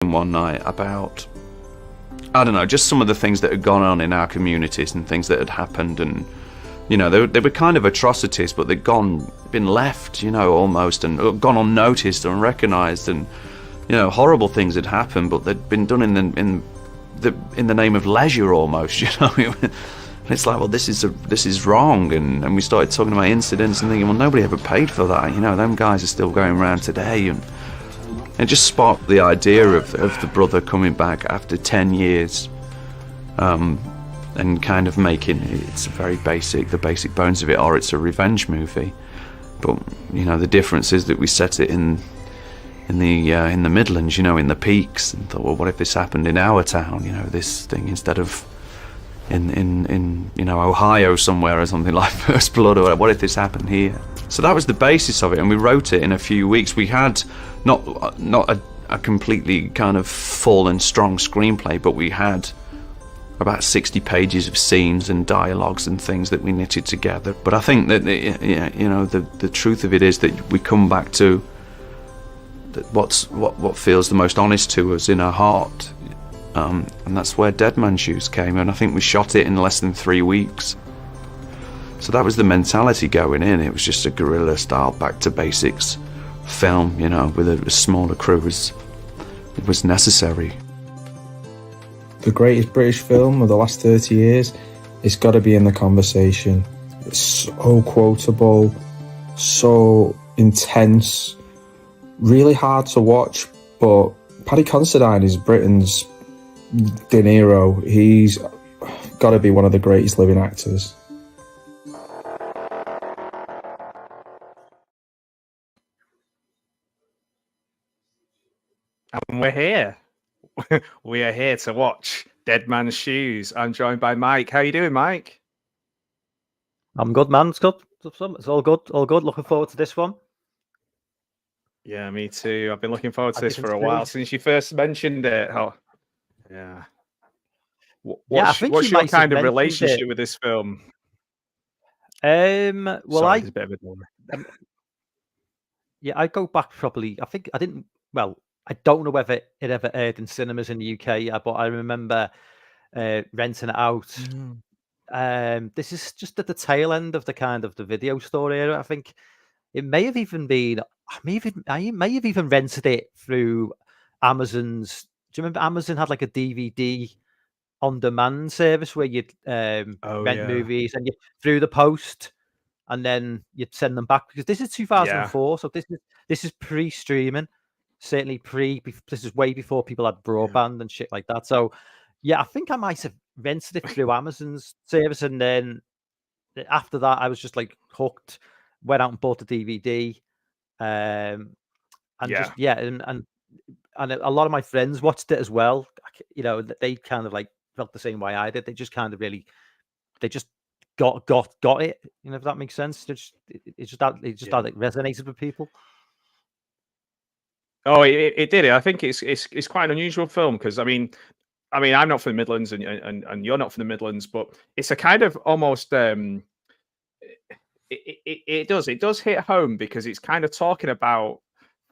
one night about, I don't know, just some of the things that had gone on in our communities and things that had happened, and they were kind of atrocities, but they'd been left, almost, and gone unnoticed, unrecognised, and horrible things had happened, but they'd been done in the name of leisure, almost. And it's like, well, this is wrong, and we started talking about incidents and thinking, well, nobody ever paid for that. Them guys are still going around today, and it just sparked the idea of the brother coming back after 10 years, and kind of making it's the basic bones of it, or it's a revenge movie. But the difference is that we set it in the Midlands, in the peaks, and thought, well, what if this happened in our town? This thing, instead of in Ohio somewhere or something like First Blood, or what if this happened here? So that was the basis of it, and we wrote it in a few weeks. We had not a completely kind of full and strong screenplay, but we had about 60 pages of scenes and dialogues and things that we knitted together. But I think that the truth of it is that we come back to what feels the most honest to us in our heart, and that's where Dead Man's Shoes came. And I think we shot it in less than 3 weeks. So that was the mentality going in. It was just a guerrilla style, back to basics film, with a smaller crew as it was necessary. The greatest British film of the last 30 years, it's got to be in the conversation. It's so quotable, so intense, really hard to watch, but Paddy Considine is Britain's De Niro. He's got to be one of the greatest living actors. And we're here. We are here to watch Dead Man's Shoes. I'm joined by Mike. How you doing, Mike? I'm good, man. It's good. It's all good. All good. Looking forward to this one. Yeah, me too. I've been looking forward to this for a while, since you first mentioned it. Yeah. What's your kind of relationship with this film? Well, Sorry, it's a bit of a bummer. I go back probably. I think I didn't. Well, I don't know whether it ever aired in cinemas in the UK, but I remember renting it out. This is just at the tail end of the video store era. I think it may have even been. I may have even rented it through Amazon's. Do you remember Amazon had like a DVD on demand service where you'd rent movies and you through the post, and then you'd send them back, because this is 2004, so this is pre-streaming. Certainly this is way before people had broadband and shit like that. So yeah, I think I might have rented it through Amazon's service, and then after that I was just like hooked. Went out and bought the DVD, and a lot of my friends watched it as well. They kind of like felt the same way I did. They just kind of really, they just got it. If that makes sense. It resonated with people. Oh, it did. I think it's quite an unusual film, because I mean, I'm not from the Midlands, and you're not from the Midlands, but it's a kind of almost it does hit home, because it's kind of talking about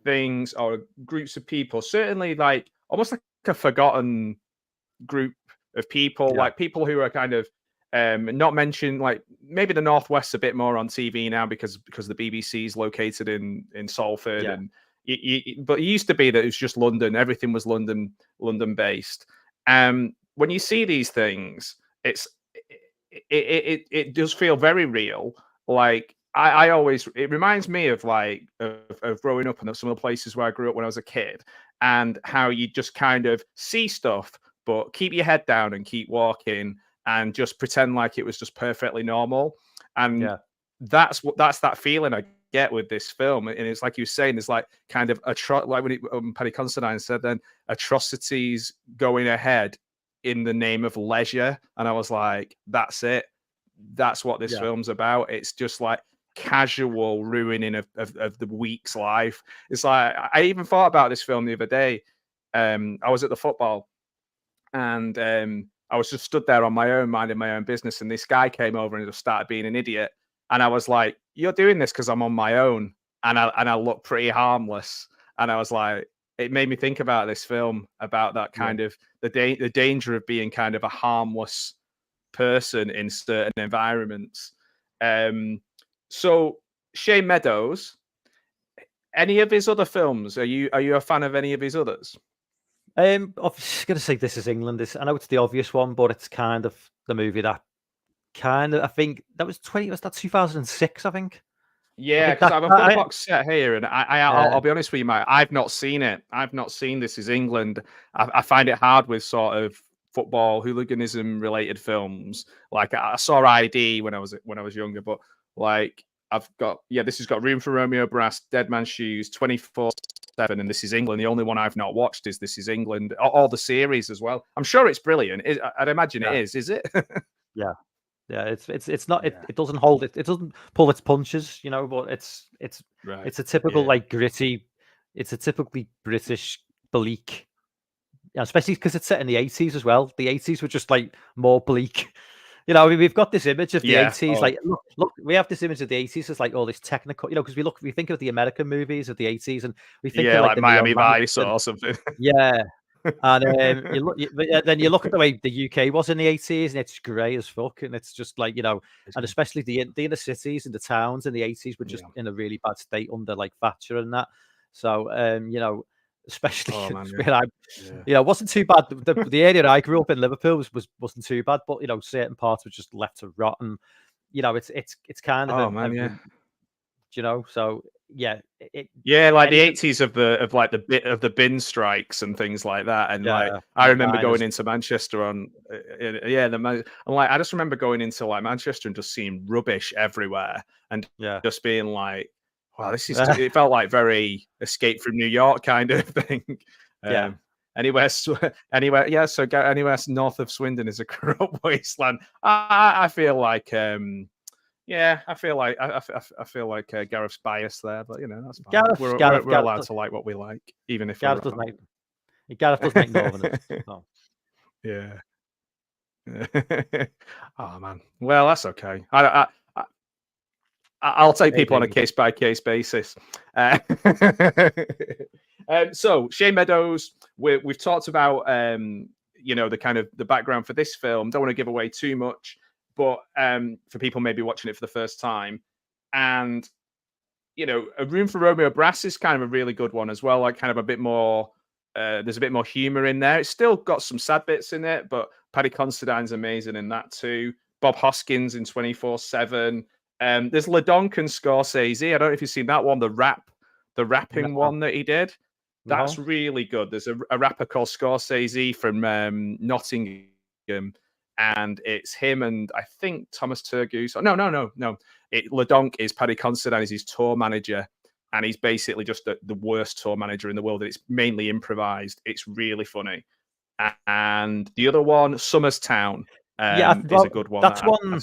things or groups of people, certainly like almost like a forgotten group of people, like people who are kind of not mentioned. Like maybe the Northwest's a bit more on TV now because the BBC is located in Salford, and but it used to be that it was just London. Everything was London based. When you see these things, it does feel very real. Like I always, it reminds me of of growing up in some of the places where I grew up when I was a kid, and how you just kind of see stuff, but keep your head down and keep walking and just pretend like it was just perfectly normal. And that's that feeling I get with this film. And it's like you were saying, there's like kind of like when Paddy Considine said then, atrocities going ahead in the name of leisure. And I was like, that's it. That's what this film's about. It's just like casual ruining of the week's life. It's like, I even thought about this film the other day. I was at the football, and I was just stood there on my own, minding my own business, and this guy came over and just started being an idiot. And I was like, you're doing this because I'm on my own, and I look pretty harmless. And I was like, it made me think about this film, about that kind of the danger of being kind of a harmless person in certain environments. So Shane Meadows, any of his other films? Are you a fan of any of his others? I was going to say This Is England. I know it's the obvious one, but it's kind of the movie that I think that was 2006, I think. Yeah, because I've got a box set here, and I'll be honest with you, mate. I've not seen it. I've not seen This Is England. I find it hard with sort of football hooliganism related films. Like I saw ID when I was younger, but like I've got this has got Room for Romeo Brass, Dead Man's Shoes, 24/7, and This Is England. The only one I've not watched is This Is England. All the series as well. I'm sure it's brilliant. I'd imagine it is. Is it? Yeah. Yeah, it's not. It doesn't hold it. It doesn't pull its punches, but it's a typical like gritty. It's a typically British bleak, especially because it's set in the 80s as well. The 80s were just like more bleak. I mean, we've got this image of the 80s. Like, look, we have this image of the 80s as like all this technical. Because we think of the American movies of the 80s, and we think of like the Miami Vice or something. Yeah. And then you look at the way the UK was in the 80s, and it's grey as fuck, and it's just like and especially the inner cities and the towns in the 80s were just in a really bad state under like Thatcher and that. So especially where I wasn't too bad. The area I grew up in, Liverpool, wasn't too bad, but certain parts were just left to rot, and it's kind of so. Yeah, like the 80s of the bin strikes and things like that, and I remember going into Manchester I'm like, I just remember going into like Manchester and just seeing rubbish everywhere, and just being like, wow, this is it felt like very Escape from New York kind of thing. Anywhere north of Swindon is a corrupt wasteland. I feel like I feel like Gareth's biased there, but that's fine. We're allowed to like what we like, even if Gareth does make Northerners. So. Yeah. Oh man. Well, that's okay. I'll take people on a case by case basis. So Shane Meadows, we've talked about the kind of the background for this film. Don't want to give away too much. But for people maybe watching it for the first time, and A Room for Romeo Brass is kind of a really good one as well. Like kind of a bit more, there's a bit more humor in there. It's still got some sad bits in it, but Paddy Considine's amazing in that too. Bob Hoskins in 24/7. There's LeDonk and Scorsese. I don't know if you've seen that one, the rapping one that he did. That's really good. There's a rapper called Scorsese from Nottingham. And it's him and I think Thomas Turgoose. No. LeDonk is Paddy Considine, is his tour manager, and he's basically just the worst tour manager in the world. It's mainly improvised. It's really funny. And the other one, Somerstown, is a good one. That's one.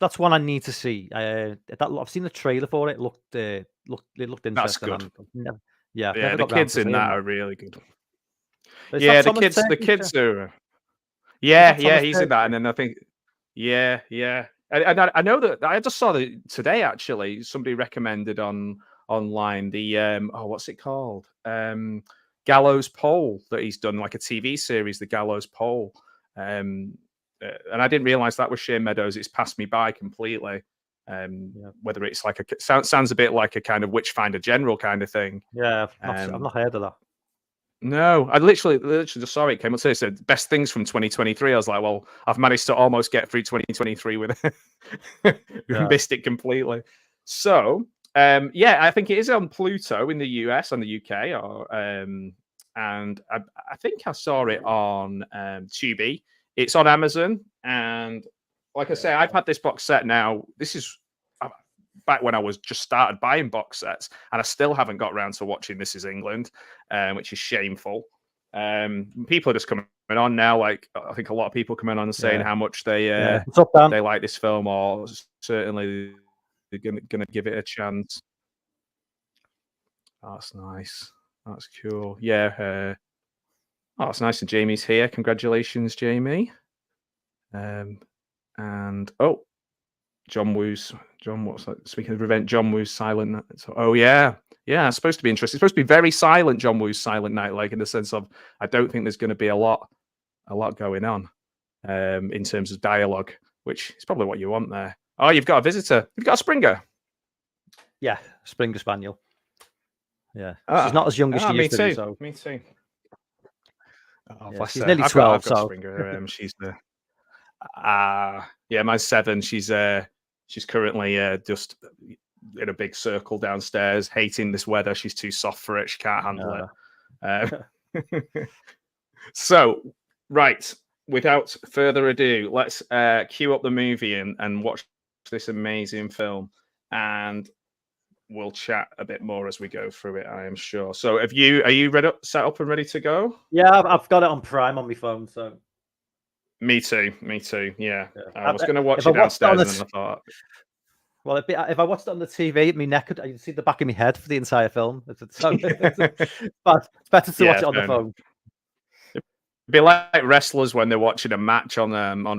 That's one I need to see. I've seen the trailer for it. It looked interesting. That's good. The kids in that are really good. The kids are. Yeah, he's in that, and then I think, and I know that I just saw that today. Actually, somebody recommended online the what's it called? Gallows Pole, that he's done like a TV series, the Gallows Pole, and I didn't realize that was Shane Meadows. It's passed me by completely. Whether it's like sounds a bit like a kind of Witchfinder General kind of thing. Yeah, I've not heard of that. No, I literally just saw it. Came up today. It said best things from 2023. I was like, well, I've managed to almost get through 2023 with it. Missed it completely. So, I think it is on Pluto in the US and the UK, and I think I saw it on Tubi. It's on Amazon, and like I say, I've had this box set now. This is back when I was just started buying box sets, and I still haven't got around to watching This Is England, which is shameful. People are just coming on now. Like I think a lot of people coming on and saying how much they like this film, or certainly they're gonna give it a chance. That's nice. That's cool. Yeah. It's nice that Jamie's here. Congratulations, Jamie. And John, what's that? Speaking of Revenge, John Woo's silent. So, Yeah, it's supposed to be interesting. It's supposed to be very silent, John Woo's Silent Night, like in the sense of I don't think there's going to be a lot going on in terms of dialogue, which is probably what you want there. Oh, you've got a visitor. You've got a Springer. Yeah, Springer Spaniel. Yeah, she's not as young as she me used too. to be. So Me too. Oh, yeah, bless she's her. nearly I've 12. got So Springer. She's the yeah, mine's 7. She's currently just in a big circle downstairs, hating this weather. She's too soft for it. She can't handle it. So, right, without further ado, let's cue up the movie and watch this amazing film, and we'll chat a bit more as we go through it, I am sure. So, are you set up and ready to go? yeah, I've got it on Prime on my phone. So Me too. Yeah. I was going to watch if it I watched it on downstairs, and then I thought, well, if I watched it on the TV, my neck you'd see the back of my head for the entire film. But it's better to watch it on the phone. It'd be like wrestlers when they're watching a match on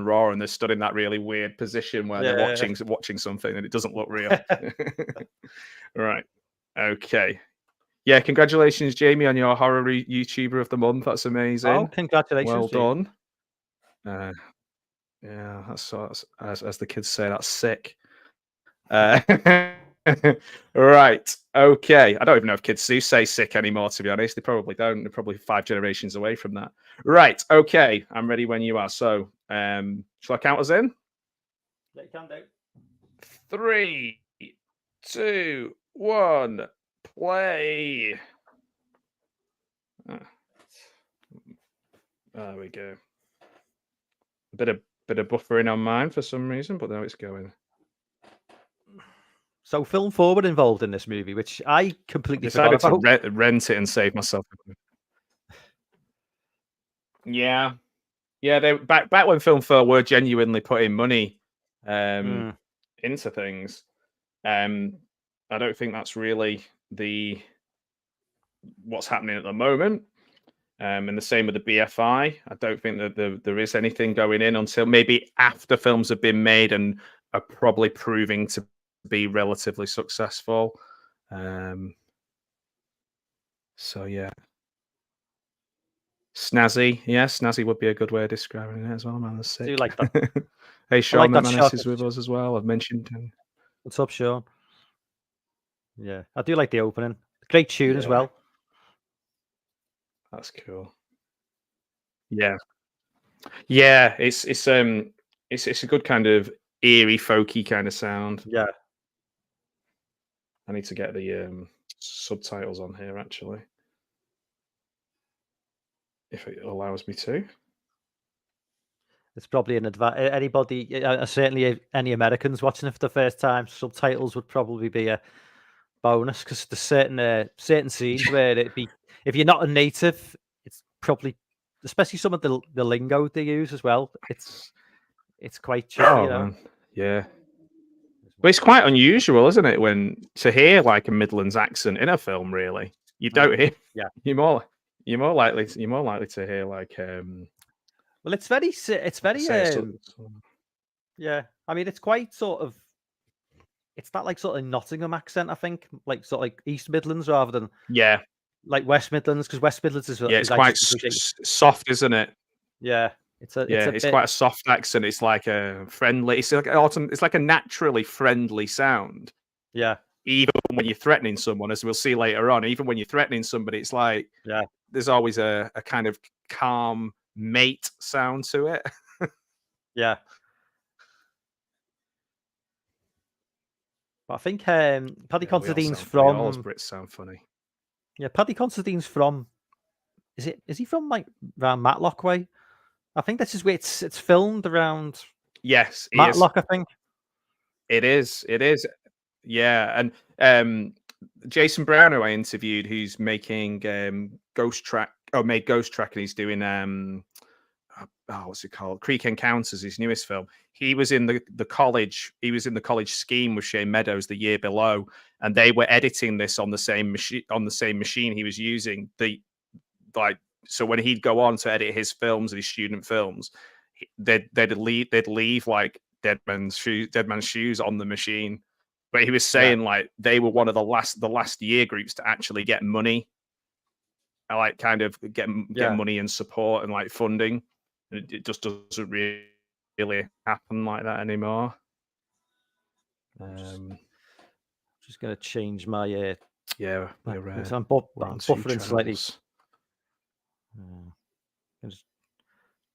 Raw and they're stood in that really weird position where they're watching something and it doesn't look real. Right. Okay. Yeah, congratulations, Jamie, on your horror YouTuber of the month. That's amazing. Oh, congratulations. Well Jamie. done. Yeah, that's as the kids say, that's sick. Right. Okay. I don't even know if kids do say sick anymore, to be honest. They probably don't. They're probably 5 generations away from that. Right. Okay. I'm ready when you are. So, shall I count us in? Yeah, you can do. 3, 2, 1, play. There we go. A bit of buffering on mine for some reason, but now it's going. So Film Forward involved in this movie, which I completely decided forgot about. to rent it and save myself. Yeah. They back when Film Forward were genuinely putting money into things. I don't think that's really what's happening at the moment. And the same with the BFI. I don't think that there is anything going in until maybe after films have been made and are probably proving to be relatively successful. So yeah. Snazzy. Yeah, snazzy would be a good way of describing it as well, man. Sick. Do you like that? Hey, Sean like McManus is with us as well. I've mentioned him. What's up, Sean? Yeah, I do like the opening. Great tune as well. That's cool. Yeah. Yeah, it's a good kind of eerie, folky kind of sound. Yeah. I need to get the subtitles on here actually, if it allows me to. It's probably an advantage. Anybody, certainly any Americans watching it for the first time, subtitles would probably be a bonus because there's certain scenes where it'd be, if you're not a native, it's probably, especially some of the lingo they use as well. It's quite tricky, you know. Man. Yeah. But it's quite unusual, isn't it, when to hear like a Midlands accent in a film? Really, you don't hear. Yeah, you're more likely to hear like. Well, it's very. Yeah, I mean, it's quite sort of. It's not like sort of Nottingham accent, I think, like sort of like East Midlands rather than like West Midlands, because West Midlands is it's quite soft, isn't it? Yeah. It's quite a soft accent. It's like a friendly. It's like a naturally friendly sound. Yeah. Even when you're threatening someone, as we'll see later on, even when you're threatening somebody, it's like there's always a kind of calm mate sound to it. Yeah. But I think Paddy Considine's from. All Brits sound funny. Yeah, Paddy Considine's from. Is he from like around Matlock way? I think this is where it's filmed around. Yes, Matlock. I think it is. Yeah, and Jason Brown, who I interviewed, who's making Ghost Track, and he's doing what's it called? Creek Encounters, his newest film. He was in the college. He was in the college scheme with Shane Meadows the year below, and they were editing this on the same machine he was using. So when he'd go on to edit his films and his student films, they'd leave like Dead Man's shoes on the machine. But he was saying like they were one of the last year groups to actually get money, like kind of get money and support and like funding. It just doesn't really happen like that anymore. Just going to change my I'm buffering slightly.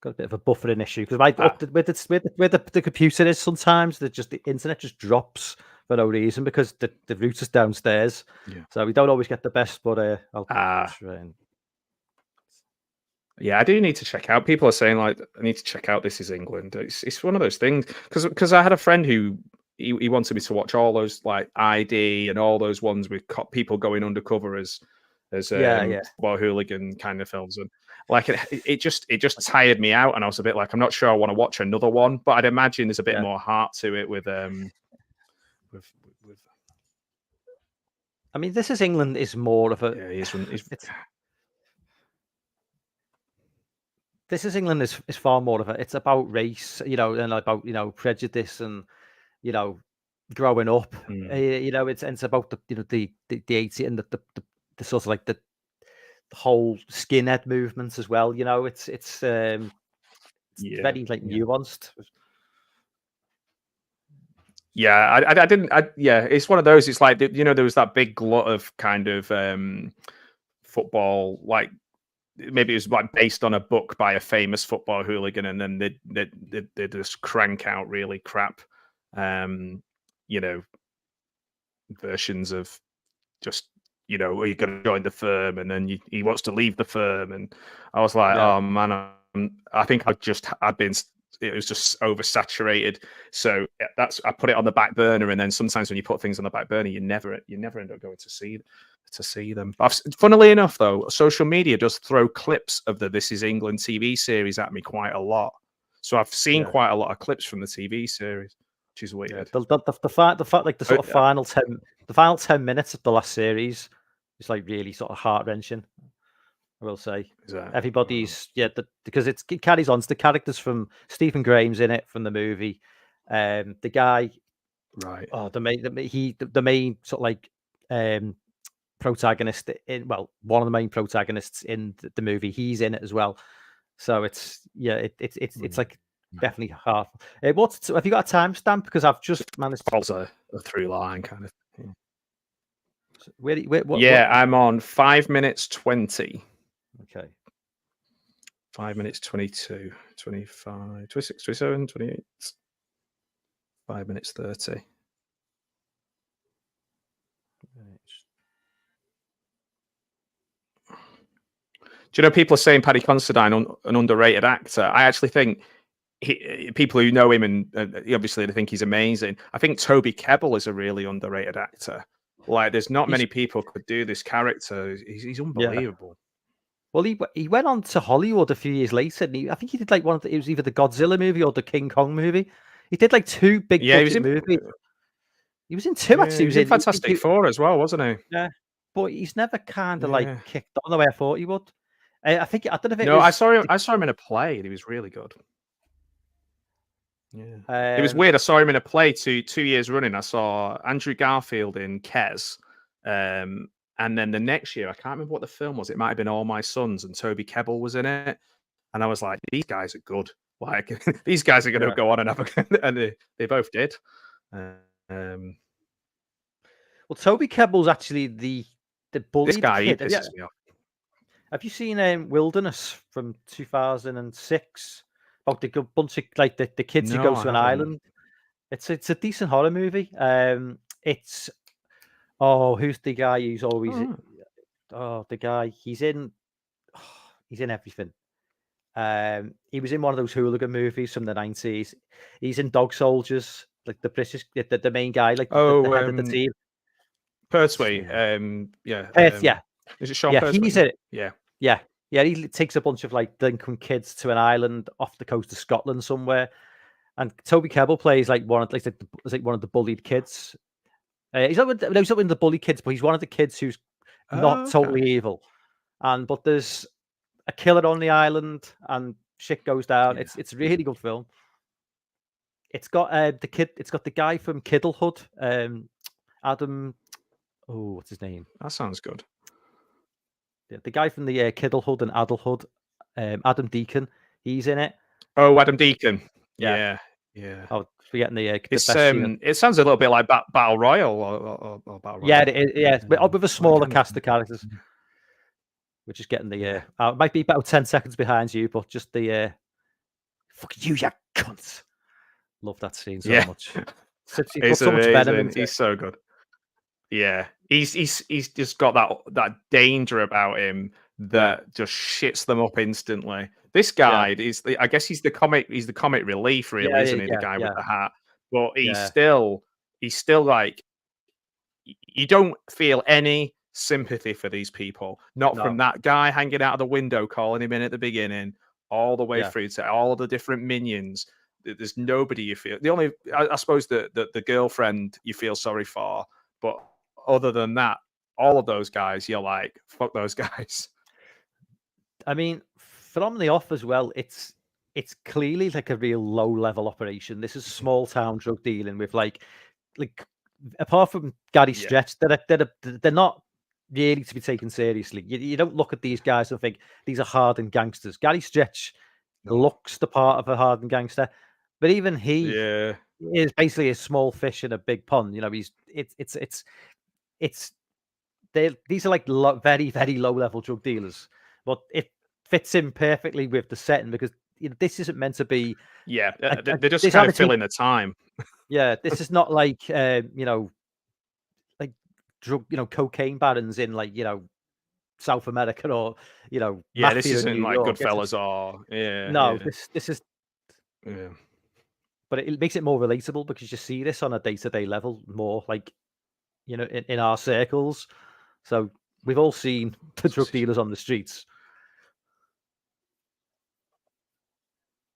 Got a bit of a buffering issue because where the computer is, sometimes the internet just drops for no reason because the router's downstairs. So we don't always get the best, but I'll try and... Yeah, I do need to check out. People are saying like I need to check out This Is England. It's one of those things because I had a friend who he wanted me to watch all those like ID and all those ones with people going undercover as football hooligan kind of films, and like it just tired me out, and I was a bit like I'm not sure I want to watch another one, but I'd imagine there's a bit more heart to it with I mean, This Is England is more of a This Is England is far more of it's about race, and about prejudice and growing up. It's about the 80 and the sort of like the whole skinhead movement as well. It's very like nuanced. Yeah, I didn't. It's one of those. It's like there was that big glut of kind of football, like maybe it was like based on a book by a famous football hooligan, and then they just crank out really crap, versions of just you're going to join the firm, and then he wants to leave the firm, and I was like, oh man, I think it was just oversaturated. So I put it on the back burner, and then sometimes when you put things on the back burner, you never end up going to see them. Funnily enough, though, social media does throw clips of the This Is England TV series at me quite a lot. So I've seen quite a lot of clips from the TV series, which is weird. The fact like the sort of final 10 minutes of the last series is like really sort of heart wrenching. I will say everybody's because it carries on. The characters from Stephen Graham's in it from the movie. The guy, right? Oh, the main sort of like protagonist one of the main protagonists in the movie. He's in it as well. So it's like definitely hard. Have you got a timestamp? Because I've just managed to follow a through line kind of thing. What? I'm on 5 minutes 20. Okay. 5 minutes 22, 25, 26, 27, 28. 5 minutes 30. Do you know people are saying Paddy Considine an underrated actor? I actually think people who know him and obviously they think he's amazing. I think Toby Kebbell is a really underrated actor. Like, there's not many people could do this character. He's unbelievable. Well, he went on to Hollywood a few years later, and I think he did like it was either the Godzilla movie or the King Kong movie. He did like two big budget movies. He was in two actually. He was in Fantastic Four as well, wasn't he? Yeah, but he's never kind of like kicked on the way I thought he would. I don't know if it was... I saw him in a play, and he was really good. Yeah, it was weird. I saw him in a play 2 years running. I saw Andrew Garfield in Kes, and then the next year I can't remember what the film was. It might have been All My Sons, and Toby Kebbell was in it. And I was like, these guys are good. Like these guys are going to go on and have and they both did. Well, Toby Kebbell's actually the bullied this guy kid. Pisses me off. Have you seen Wilderness from 2006? About the bunch of like the kids who go to an island. It's a decent horror movie. It's who's the guy who's always the guy he's in everything. He was in one of those hooligan movies from the 90s. He's in Dog Soldiers, like the British, the main guy, like the head of the team. Pertwee, Is it Sean Pertwee? He's in it. Yeah. He takes a bunch of like delinquent kids to an island off the coast of Scotland somewhere, and Toby Kebbell plays like one of the bullied kids. He's not with the bully kids, but he's one of the kids who's not totally evil. But there's a killer on the island, and shit goes down. Yeah. It's a really good film. It's got the guy from Kiddlehood, Adam. Oh, what's his name? That sounds good. The guy from the Kiddlehood and Addlehood, Adam Deacon. He's in it. Oh, Adam Deacon. Yeah. Yeah. I was forgetting the It's best scene. it sounds a little bit like Battle Royale or Battle Royale. Yeah, but with a smaller kind of- cast of characters. We're just getting the it might be about 10 seconds behind you, but just the fuck you cunt. Love that scene so much. He puts so much venom amazing. into He's it. so good. Yeah, he's just got that danger about him that just shits them up instantly. This guy is, I guess he's the comic relief, really, isn't he? The guy with the hat, but he's still like, you don't feel any sympathy for these people. Not from that guy hanging out of the window calling him in at the beginning, all the way through to all the different minions. There's nobody you feel. The only, I suppose, the girlfriend you feel sorry for, but other than that, all of those guys, you're like, fuck those guys. I mean, from the off as well, it's clearly like a real low level operation. This is small town drug dealing with like apart from Gary Stretch, they're not really to be taken seriously. You don't look at these guys and think these are hardened gangsters. Gary Stretch looks the part of a hardened gangster, but even he is basically a small fish in a big pond. You know, these are like very, very low level drug dealers, but it fits in perfectly with the setting because this isn't meant to be. Yeah, they're just kind of filling the time. Yeah, this is not like like drug, cocaine barons in like South America or this isn't like Goodfellas or no. This is yeah. But it makes it more relatable because you see this on a day-to-day level more, like in our circles. So we've all seen the drug dealers on the streets.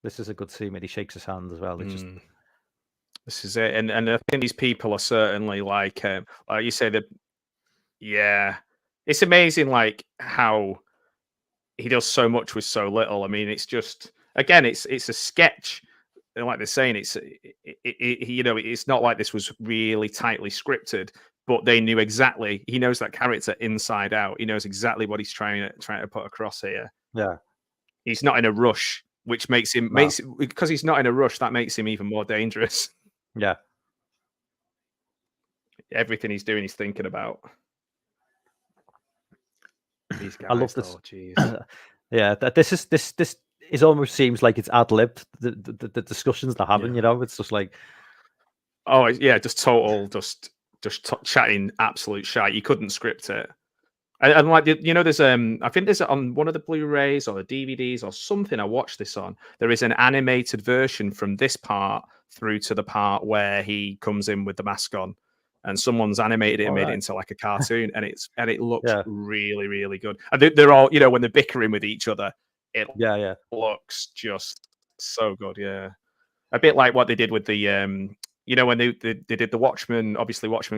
This is a good scene when he shakes his hand as well. It's just this is it, and I think these people are certainly like you say that. Yeah, it's amazing, like how he does so much with so little. I mean, it's just, again, it's a sketch. And like they're saying, it's not like this was really tightly scripted, but they knew exactly. He knows that character inside out. He knows exactly what he's trying to put across here. Yeah, he's not in a rush, which makes him because he's not in a rush. That makes him even more dangerous. Yeah, everything he's doing, he's thinking about. These guys, I love this. Oh, geez. Yeah, this is almost seems like it's ad-libbed, the discussions they're having. It's just like, oh yeah, just total, just chatting absolute shite. You couldn't script it. And like, there's I think there's on one of the Blu-rays or the DVDs or something I watched this on. There is an animated version from this part through to the part where he comes in with the mask on, and someone's animated it and made it into like a cartoon, and it looks really, really good. And they're all, when they're bickering with each other, it looks just so good. Yeah, a bit like what they did with the when they did the Watchmen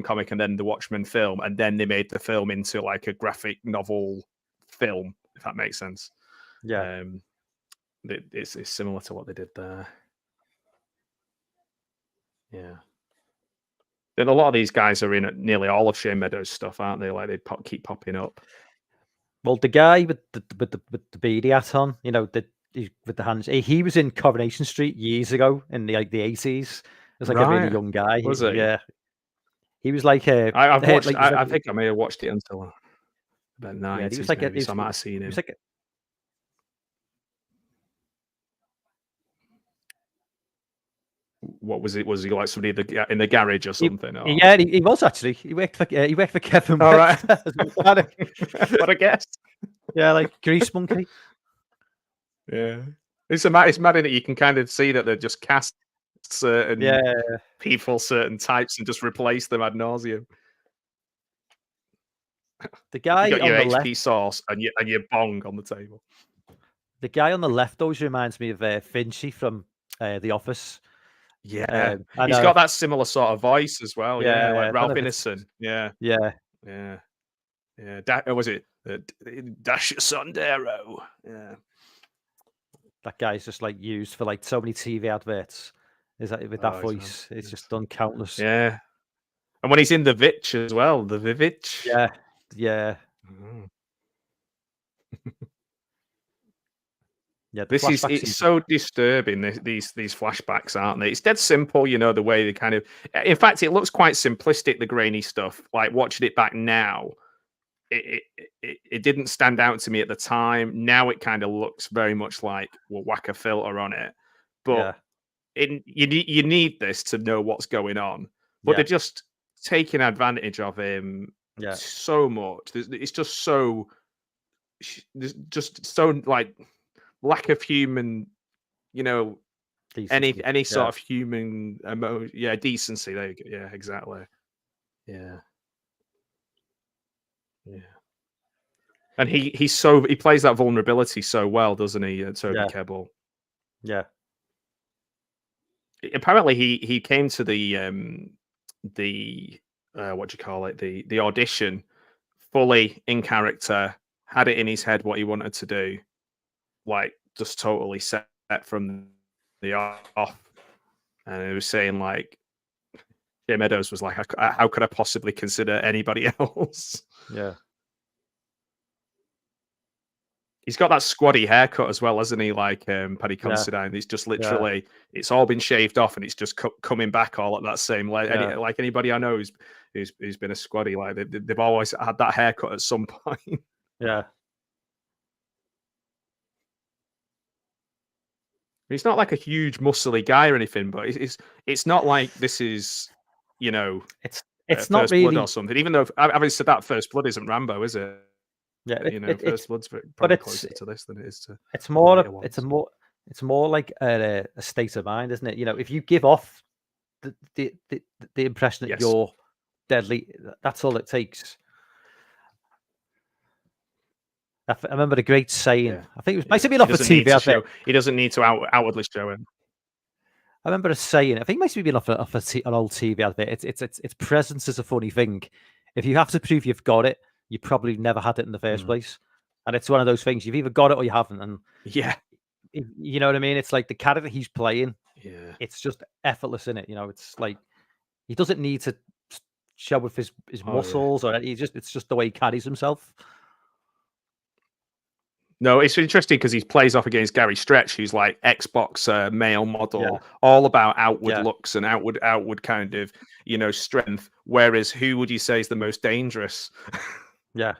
comic and then the Watchmen film, and then they made the film into like a graphic novel film, if that makes sense. Yeah, it's similar to what they did there. Yeah. Then a lot of these guys are in nearly all of Shane Meadows' stuff, aren't they? Like they keep popping up. Well, the guy with the beady hat on, with the hands, he was in Coronation Street years ago in the 80s. It was like a really young guy. Was he? Yeah. He was like I think I may have watched it until about 90s. Yeah, he was like so I might have seen him. What was it? Was he like somebody in the garage or something? Yeah, he was actually. He worked for Kevin. All right. What a guess. Yeah, like Grease Monkey. Yeah, it's mad that you can kind of see that they're just cast certain people, certain types, and just replace them ad nauseum. The guy you got your on the HP left, sauce and your bong on the table. The guy on the left always reminds me of Finchy from The Office. Yeah, he's got that similar sort of voice as well. Yeah, like Ralph Ineson. Yeah. Was it Dash Sondero? Yeah. That guy's just like used for like so many TV adverts. Is that with that voice? It's just done countless. Yeah. And when he's in the Vitch as well, the Vivitch. Yeah, yeah, Mhm. yeah. The This is flashback it's scenes. so disturbing. These flashbacks, aren't they? It's dead simple, you know, the way they kind of. In fact, it looks quite simplistic. The grainy stuff, like watching it back now, it didn't stand out to me at the time. Now it kind of looks very much like we'll whack a filter on it, but Yeah, you need this to know what's going on. But yeah, they're just taking advantage of him yeah. so much. It's just so there's just so like lack of human, you know, Decency. any sort Yeah, of human decency. There you go. Yeah, exactly. Yeah, yeah. And he plays that vulnerability so well, doesn't he, Toby yeah, Kebbell? yeah, Apparently, he came to the what do you call it, the audition fully in character, had it in his head what he wanted to do, like just totally set from the off. And he was saying like Jim Meadows was like, how could I possibly consider anybody else? yeah, He's got that squatty haircut as well, hasn't he? Like Paddy yeah, Considine. It's just yeah, literally, it's all been shaved off, and it's just coming back all at that same. Like yeah, like anybody I know who's been a squatty, like they've always had that haircut at some point. yeah. He's not like a huge muscly guy or anything, but it's not like this is, you know, It's not First Blood or really. something. Even though having said that, First Blood isn't Rambo, is it? Yeah, You know, it's First Blood's but probably closer to this than it is to it's the more later it's a ones. more it's more like a state of mind, isn't it? You know, if you give off the impression that Yes. you're deadly, that's all it takes. I remember a great saying. Yeah. I think it might have been He off a doesn't need TV to advert. show. He doesn't need to outwardly show him. I remember a saying. I think it might have been off an old TV advert. It's presence is a funny thing. If you have to prove you've got it, you probably never had it in the first place. And it's one of those things. You've either got it or you haven't. And Yeah. you know what I mean? It's like the character he's playing. Yeah. It's just effortless in it. You know, it's like he doesn't need to show with his Oh, yeah. muscles or it's just the way he carries himself. No, it's interesting because he plays off against Gary Stretch, who's like Xbox male model, Yeah. all about outward Yeah. looks and outward kind of, you know, strength. Whereas who would you say is the most dangerous? Yeah.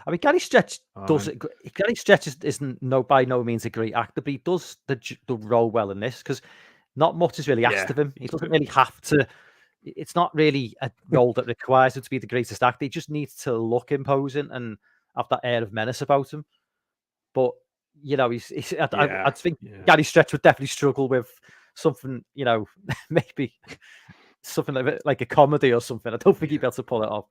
I mean, Gary Stretch does it. Gary Stretch isn't by no means a great actor, but he does the role well in this because not much is really asked Yeah, of him. He he's doesn't good. really have to. It's not really a role that requires him to be the greatest actor. He just needs to look imposing and have that air of menace about him. But you know, I think Gary Stretch would definitely struggle with something. You know, maybe something like a comedy or something. I don't think he'd be able to pull it off.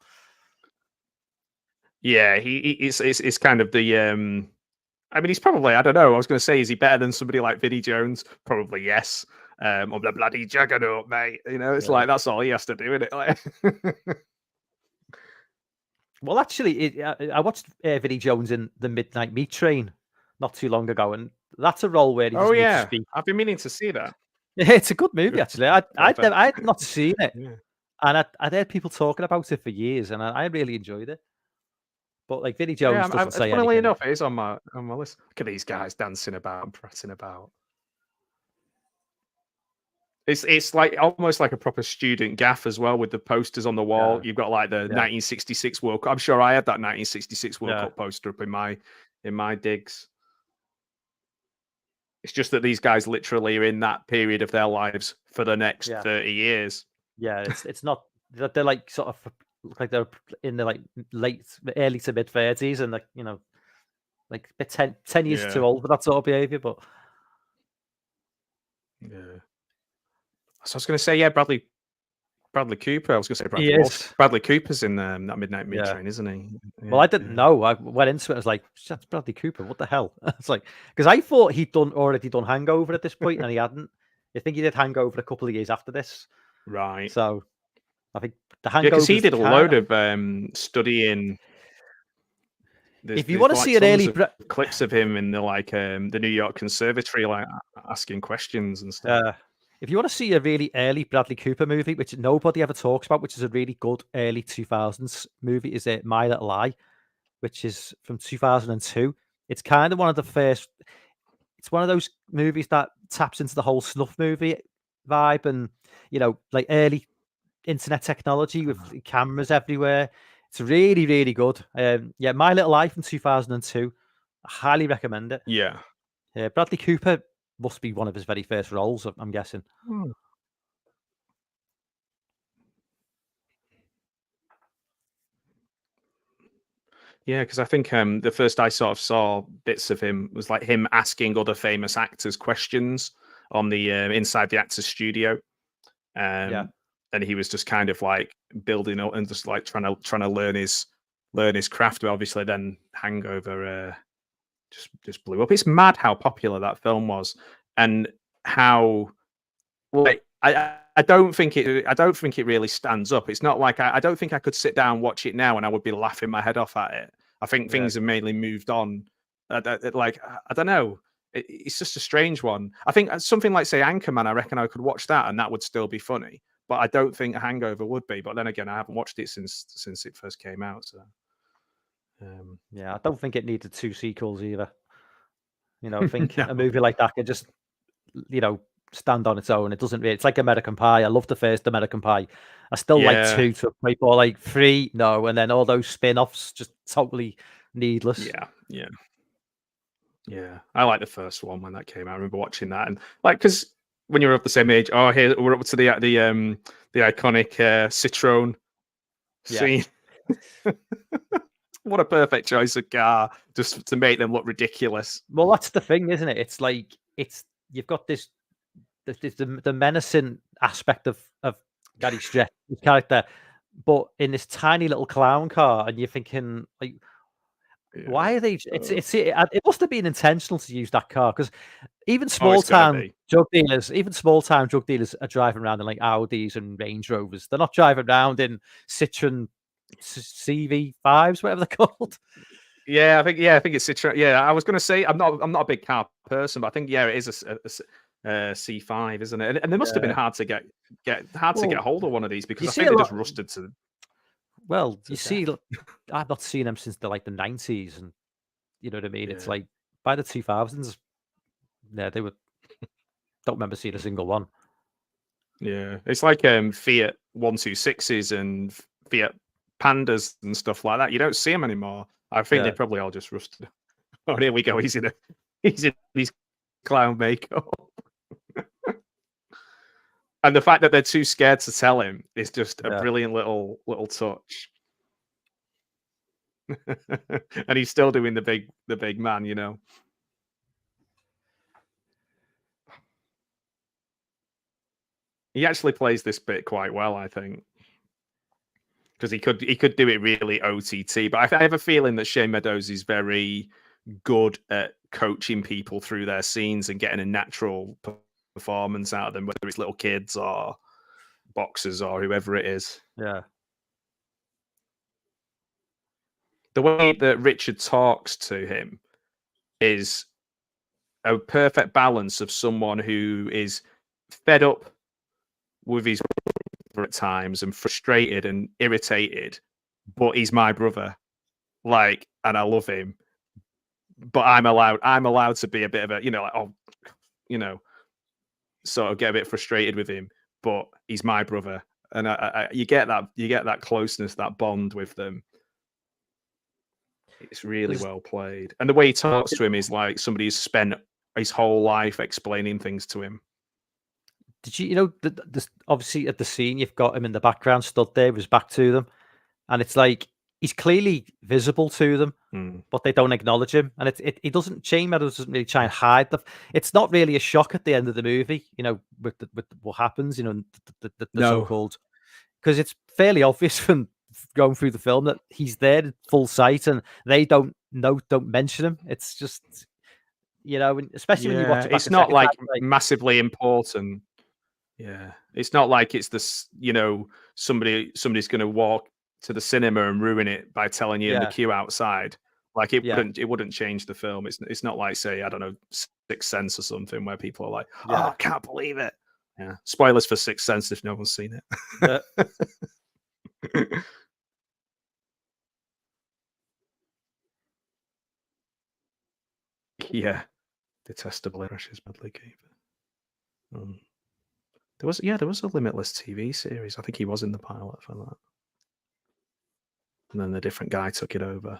Yeah, it's kind of the. I mean, he's probably. I don't know. I was going to say, is he better than somebody like Vinnie Jones? Probably yes. Or the bloody juggernaut, mate. You know, it's like that's all he has to do, isn't it? Like... Well, actually, I watched Vinnie Jones in The Midnight Meat Train not too long ago, and that's a role where he just needs to speak. I've been meaning to see that. Yeah, it's a good movie, actually. I had not seen it, and I'd heard people talking about it for years, and I really enjoyed it. But like Vinnie Jones doesn't say anything. Funnily enough, it is on my list. Look at these guys dancing about and prattling about. It's like almost like a proper student gaff as well with the posters on the wall. You've got like the 1966 World Cup. I'm sure I had that 1966 World Cup poster up in my digs. It's just that these guys literally are in that period of their lives for the next 30 years. Yeah, it's not. They're like sort of like they're in the like early to mid 30s, and like, you know, like 10 years too old for that sort of behavior. But yeah. So I was going to say, Bradley Cooper. I was going to say Bradley Walsh. Bradley Cooper's in that Midnight Meat Train, isn't he? Yeah, well, I didn't know. I went into it. I was like, "That's Bradley Cooper. What the hell?" It's like because I thought he'd already done Hangover at this point, and he hadn't. I think he did Hangover a couple of years after this. Right. So I think the Hangover. Because he did a load of studying. If you want to see an early clips of him in the New York Conservatory, like asking questions and stuff. If you want to see a really early Bradley Cooper movie, which nobody ever talks about, which is a really good early 2000s movie, is it My Little Lie, which is from 2002. It's kind of one of the first. It's one of those movies that taps into the whole snuff movie vibe, and like early internet technology with cameras everywhere. It's really, really good. Yeah, My Little Lie from 2002. I highly recommend it. Yeah. Yeah, Bradley Cooper must be one of his very first roles, I'm guessing. Yeah, because I think the first I sort of saw bits of him was like him asking other famous actors questions on the inside the actor's studio. Yeah. And he was just kind of like building up and just like trying to learn his craft. But obviously, then Hangover just blew up. It's mad how popular that film was, and how like I don't think it really stands up. It's not like I don't think I could sit down and watch it now and I would be laughing my head off at it. I think things have mainly moved on. Like I don't know. It's just a strange one. I think something like say Anchorman. I reckon I could watch that and that would still be funny. But I don't think a Hangover would be. But then again, I haven't watched it since it first came out. So yeah, I don't think it needed 2 sequels either. I think a movie like that could just stand on its own. It doesn't really. It's like American Pie. I love the first American Pie. I still like 2 to a point, but like 3, no. And then all those spin-offs just totally needless. Yeah. I like the first one when that came out. I remember watching that and like because when you're of the same age, here we're up to the iconic Citroen scene. What a perfect choice of car just to make them look ridiculous. Well, that's the thing, isn't it? It's like you've got this the menacing aspect of Gary Stretch's character, but in this tiny little clown car, and you're thinking like, why are they? It must have been intentional to use that car because even small town drug dealers are driving around in like Audis and Range Rovers. They're not driving around in Citroen CV5s, whatever they're called. Yeah, I think it's Citroen. Yeah, I was going to say I'm not a big car person, but I think it is a C5, isn't it? And they must have been hard to get hold of one of these because I think they just rusted to. Well, you see, I've not seen them since the 90s, and you know what I mean. Yeah. It's like by the 2000s, yeah, they were. Don't remember seeing a single one. Yeah, it's like Fiat 126s and Fiat Pandas and stuff like that. You don't see them anymore. I think they probably all just rusted. Oh, here we go. He's in his clown makeup. And the fact that they're too scared to tell him is just a brilliant little touch. And he's still doing the big man, He actually plays this bit quite well, I think. Because he could do it really OTT, but I have a feeling that Shane Meadows is very good at coaching people through their scenes and getting a natural performance out of them, whether it's little kids or boxers or whoever it is. Yeah. The way that Richard talks to him is a perfect balance of someone who is fed up with his at times and frustrated and irritated, but he's my brother, like, and I love him, but I'm allowed to be a bit of a sort of get a bit frustrated with him, but he's my brother, and you get that closeness, that bond with them. It's really well played, and the way he talks to him is like somebody who's spent his whole life explaining things to him. Did you obviously at the scene you've got him in the background stood there with his back to them, and it's like he's clearly visible to them, but they don't acknowledge him, and he doesn't. Shane Meadows doesn't really try and hide it's not really a shock at the end of the movie, with what happens, the so-called, because it's fairly obvious from going through the film that he's there in full sight, and they don't mention him. It's just especially when you watch it. It's not like massively important. Yeah, it's not like it's this, somebody's going to walk to the cinema and ruin it by telling you in the queue outside. Like it wouldn't change the film. It's not like, say, I don't know, Sixth Sense or something where people are like, oh, I can't believe it. Yeah. Spoilers for Sixth Sense if no one's seen Uh, it. Yeah. Detestable Irish's Bradley Cooper. There was a Limitless TV series. I think he was in the pilot for that. And then a different guy took it over.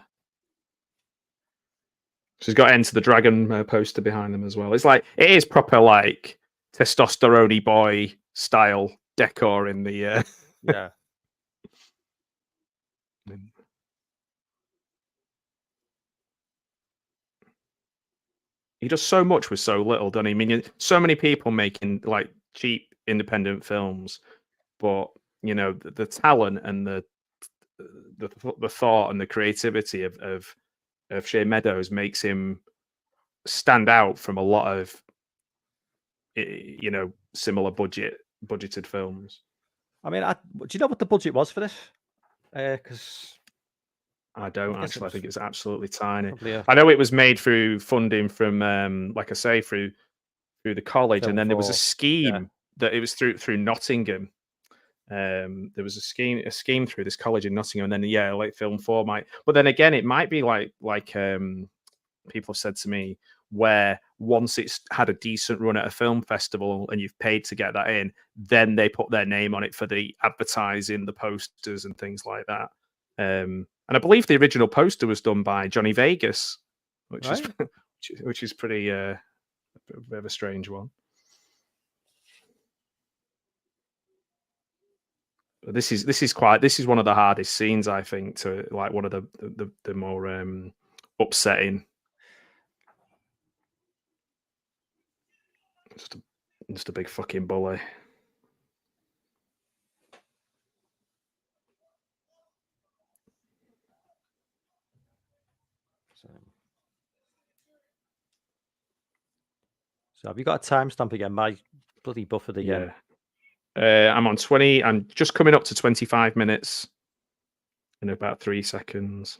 So he's got Enter the Dragon poster behind him as well. It's like, it is proper like testosterone boy style decor in the yeah. He does so much with so little, doesn't he? I mean, so many people making like cheap independent films, but you know the talent and the thought and the creativity of Shane Meadows makes him stand out from a lot of similar budgeted films. I mean, do you know what the budget was for this? Because I don't actually. I think it's absolutely tiny. probably I know it was made through funding from, like I say, through the college, Film and then there was a 4, scheme that it was through Nottingham. There was a scheme through this college in Nottingham, and then like Film 4 might. But then again, it might be like people have said to me, where once it's had a decent run at a film festival and you've paid to get that in, then they put their name on it for the advertising, the posters and things like that. And I believe the original poster was done by Johnny Vegas, which is pretty a bit of a strange one. But this is one of the hardest scenes, I think, to like one of the more upsetting. Just a big fucking bully. So have you got a timestamp again? My bloody buffered again. Yeah. I'm on 20. I'm just coming up to 25 minutes in about 3 seconds.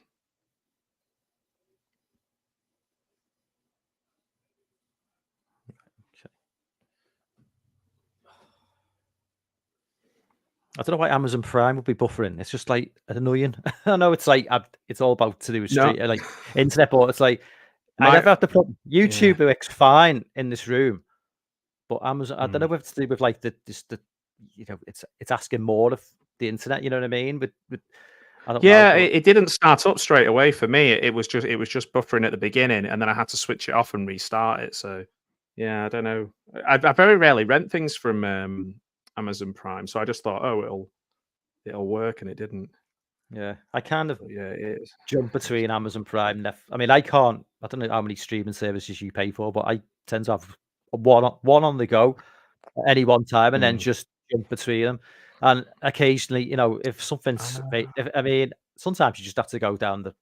Okay. I don't know why Amazon Prime would be buffering. It's just like annoying. I know it's like it's all about to do with like internet, but it's like I never have to put YouTube works fine in this room, but Amazon. I don't know if it's to do with like the it's asking more of the internet. You know what I mean? But I don't know. It didn't start up straight away for me. It was just buffering at the beginning, and then I had to switch it off and restart it. So yeah, I don't know. I very rarely rent things from Amazon Prime, so I just thought, oh, it'll work, and it didn't. Yeah, I kind of it is. Jump between Amazon Prime. I mean, I don't know how many streaming services you pay for, but I tend to have one on the go at any one time, and then just jump between them. And occasionally, if something's, I mean, sometimes you just have to go down the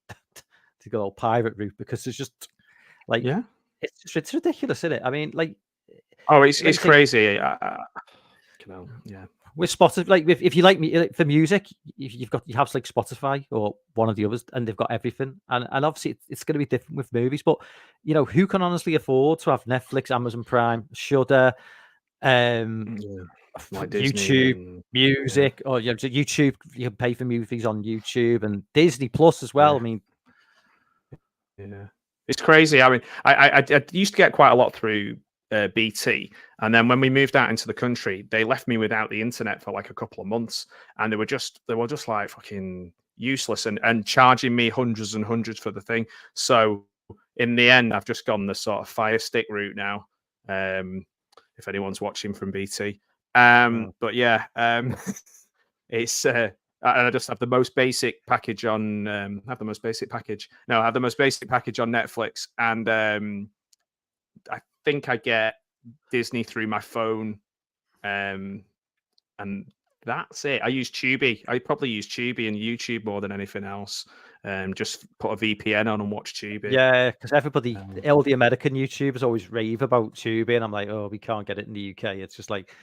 good old pirate route because there's just like, it's ridiculous, isn't it? I mean, like, it's crazy. Yeah. With Spotify, like if you like me for music, you have like Spotify or one of the others, and they've got everything. And obviously it's going to be different with movies, but who can honestly afford to have Netflix, Amazon Prime, Shudder, like YouTube Music, or YouTube? You can pay for movies on YouTube and Disney Plus as well. I mean, it's crazy. I mean, I used to get quite a lot through BT, and then when we moved out into the country, they left me without the internet for like a couple of months, and they were just like fucking useless and charging me hundreds and hundreds for the thing. So in the end, I've just gone the sort of Fire Stick route now. If anyone's watching from BT, but yeah, it's I just have the most basic package on I have the most basic package on Netflix, and I think I get Disney through my phone, and that's it. I use Tubi. I probably use Tubi and YouTube more than anything else. Just put a VPN on and watch Tubi. Yeah, because everybody, all the American YouTubers always rave about Tubi, and I'm like, oh, we can't get it in the UK. It's just like,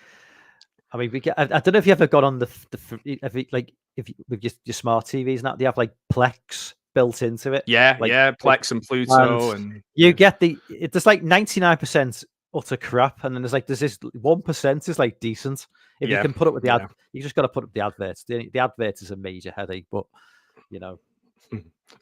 I mean, we get. I don't know if you ever got on if with your smart TVs and that, they have like Plex built into it. Yeah, Plex and Pluto, and you get there's like 99% utter crap, and then there's this 1% is like decent. If you can put up with the you just got to put up the adverts. The adverts is a major headache, but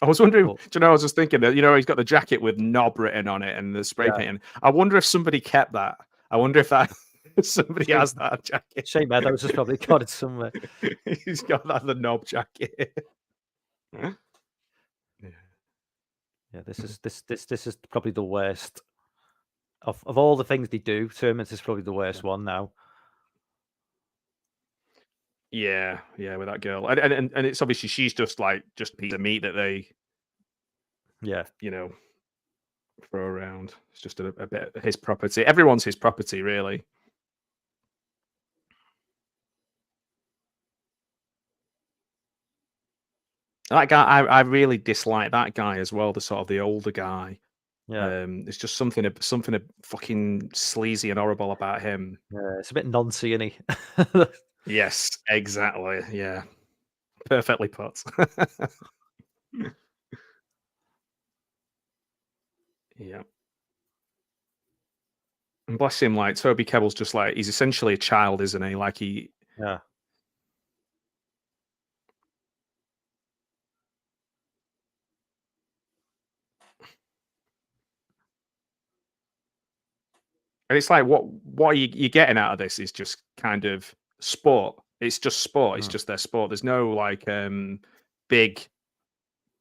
I was wondering, do you know, I was just thinking that, he's got the jacket with knob written on it and the spray painting. I wonder if somebody kept that. I wonder if that somebody has that jacket. Shane Meadows has probably got it somewhere. He's got that, the knob jacket. Yeah, this is probably the worst of all the things they do. Tournaments is probably the worst one now. Yeah, with that girl, and it's obviously she's just a piece of meat that they, throw around. It's just a bit of his property. Everyone's his property, really. That guy, I really dislike that guy as well. The sort of the older guy. Yeah, it's just something fucking sleazy and horrible about him. Yeah, it's a bit noncy, isn't he? Yes, exactly. Yeah, perfectly put. Yeah. And bless him, like Toby Kebbell's just like he's essentially a child, isn't he? Like Yeah. And it's like, what are you getting out of this is just kind of sport. It's just sport. It's just their sport. There's no like big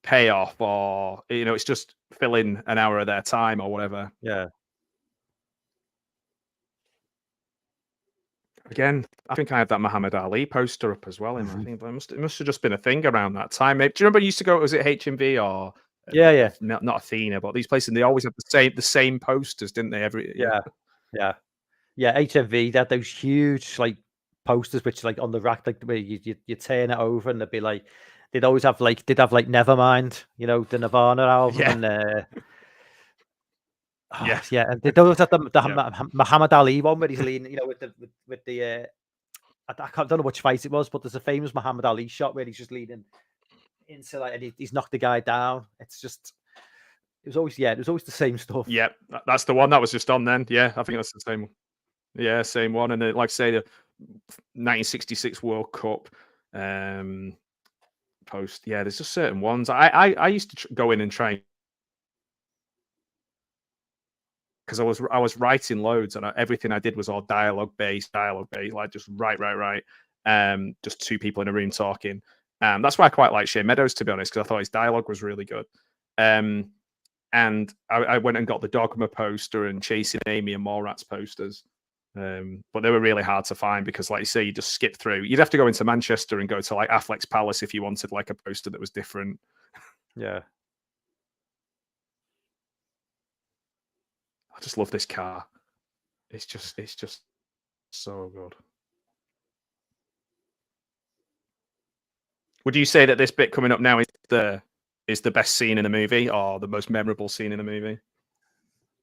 payoff or it's just filling an hour of their time or whatever. Yeah. Again, I think I had that Muhammad Ali poster up as well. I think it must have just been a thing around that time. Maybe, do you remember you used to go? Was it HMV or? Yeah. Not Athena, but these places, they always have the same posters, didn't they? Yeah. HMV, they had those huge like posters, which like on the rack, like where you turn it over, and they'd be like, they'd have like Nevermind, the Nirvana album, and and they always have the Muhammad Ali one where he's leaning, with the I don't know which fight it was, but there's a famous Muhammad Ali shot where he's just leaning into like, and he's knocked the guy down. It was always the same stuff. Yeah, that's the one that was just on then. Yeah, I think that's the same one. Yeah, same one. And like I say, the 1966 World Cup post. Yeah, there's just certain ones. I used to go in and try, because I was writing loads, and everything I did was all dialogue based, like just write. Just two people in a room talking. That's why I quite like Shane Meadows, to be honest, because I thought his dialogue was really good. And I went and got the Dogma poster and Chasing Amy and Mallrats posters. But they were really hard to find because, like you say, you just skip through. You'd have to go into Manchester and go to like Affleck's Palace if you wanted like a poster that was different. Yeah. I just love this car. It's just so good. Would you say that this bit coming up now is the best scene in the movie or the most memorable scene in the movie?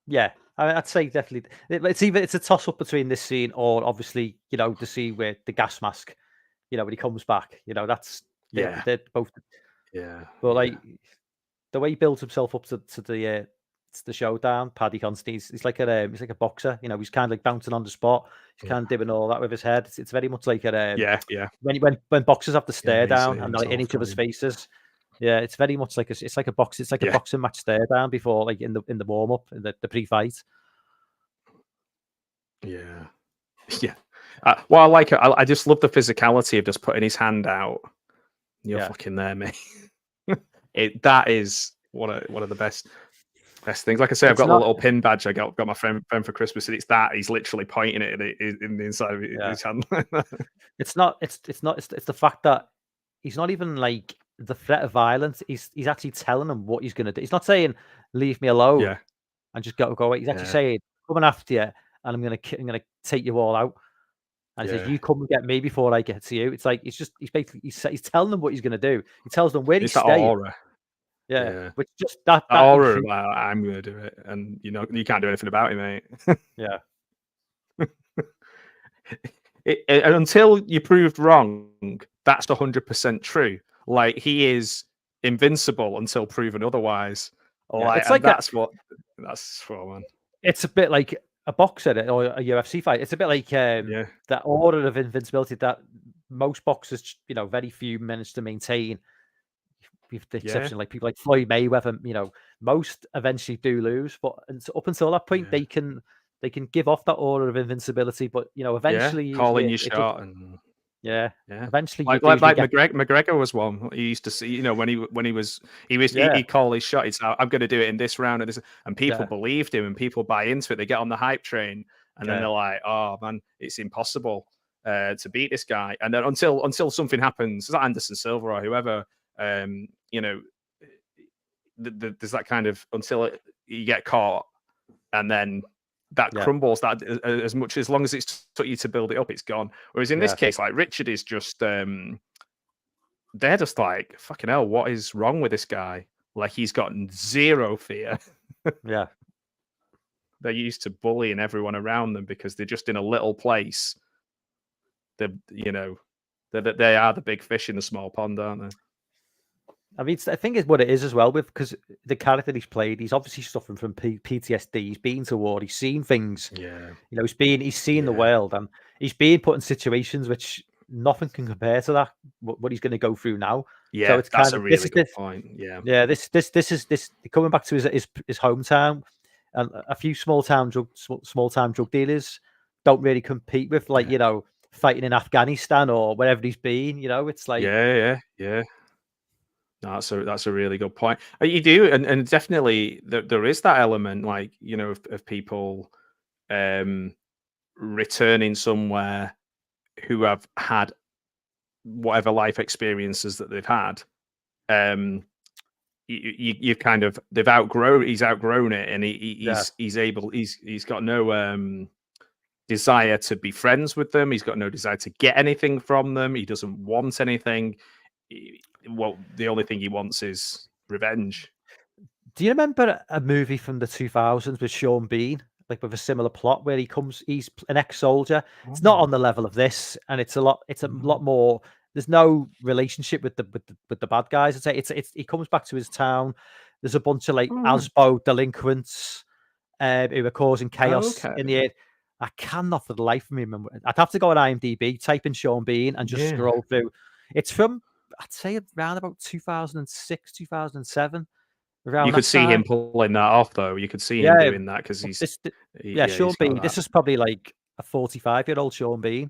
Yeah, I'd say definitely. It's a toss up between this scene or obviously the scene where the gas mask, when he comes back. That's they're both. Yeah, but like the way he builds himself up to the showdown, Paddy Considine, he's like a boxer. He's kind of like bouncing on the spot. He's kind of doing all that with his head. It's very much like when boxers have to stare down and like in each other's faces. Yeah, it's very much like a boxing match stare down before, like in the warm up, in the pre-fight. Yeah. Well, I like it. I just love the physicality of just putting his hand out. You're fucking there, mate. That is one of the best things. Like I say, I've got a little pin badge I got my friend for Christmas, and it's that he's literally pointing it in the inside of his hand. It's the fact that he's not even like the threat of violence. He's actually telling him what he's going to do. He's not saying leave me alone and just go away. He's actually saying coming after you, and I'm going to take you all out. And he says, "You come and get me before I get to you." It's like he's basically he's telling them what he's going to do. He tells them where he's staying. Yeah, which just that aura. I'm going to do it, and you can't do anything about it, mate. Yeah. Until you're proved wrong, that's 100% true. Like he is invincible until proven otherwise. Yeah, that's what man. It's a bit like a boxer or a UFC fight. It's a bit like Yeah, that order of invincibility that most boxers, very few manage to maintain, with the yeah, exception like people like Floyd Mayweather. Most eventually do lose, but up until that point, yeah, they can give off that order of invincibility. But yeah. eventually, Calling usually your it does. shot and Yeah, yeah. eventually you Like do like usually like get. McGregor was one. He used to see, when Yeah, he'd call his shot. He'd say, "I'm going to do it in this round," and people yeah, believed him, and people buy into it. They get on the hype train, and then yeah, they're like, "Oh man, it's impossible to beat this guy." And then until something happens, is that Anderson Silva or whoever, um, you know, there's that kind of you get caught, and then that yeah, crumbles. That as much as long as it's took you to build it up, it's gone. Whereas in this yeah, case, like Richard is just they're just like, fucking hell, what is wrong with this guy? Like, he's got zero fear. yeah. They're used to bullying everyone around them because they're just in a little place. They're, they are the big fish in the small pond, aren't they? I mean, I think it's what it is as well, because the character he's played, he's obviously suffering from PTSD. He's been to war. He's seen things. Yeah. He's seen the Yeah. world, and he's being put in situations which nothing can compare to that. What he's going to go through now. So Yeah. it's That's kind a of this really is good this. point. Yeah. Yeah, this coming back to his hometown, and a few small time drug dealers don't really compete with, like, Yeah. fighting in Afghanistan or wherever he's been. It's like, Yeah. Yeah. No, that's a really good point. You do, and definitely there is that element, like, of people um returning somewhere who have had whatever life experiences that they've had. You kind of he's outgrown it, and yeah, he's got no desire to be friends with them. He's got no desire to get anything from them. He doesn't want anything. Well, the only thing he wants is revenge. do you remember a movie from the 2000s with Sean Bean, like with a similar plot, where he's an ex-soldier? It's not Oh, on the level of this, and it's a lot no. more. There's no relationship with the bad guys. I'd say it's he comes back to his town. There's a bunch of like Oh, right. ASBO delinquents who are causing chaos Okay. in the air. I cannot for the life of me remember. I'd have to go on IMDb, type in Sean Bean, and just Yeah. scroll through. It's from, I'd say, around about 2006, 2007, You around could that see him time. pulling that off, though. You could see him Yeah, doing that because well, yeah, Sean he's got Bean. that. This is probably like a 45-year-old Sean Bean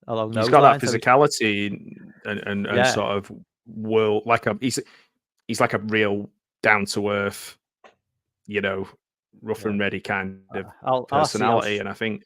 along He's those got that lines. So physicality and yeah, sort of world, like he's like a real down to earth, you know, rough yeah. and ready kind of I'll see. personality. And I think,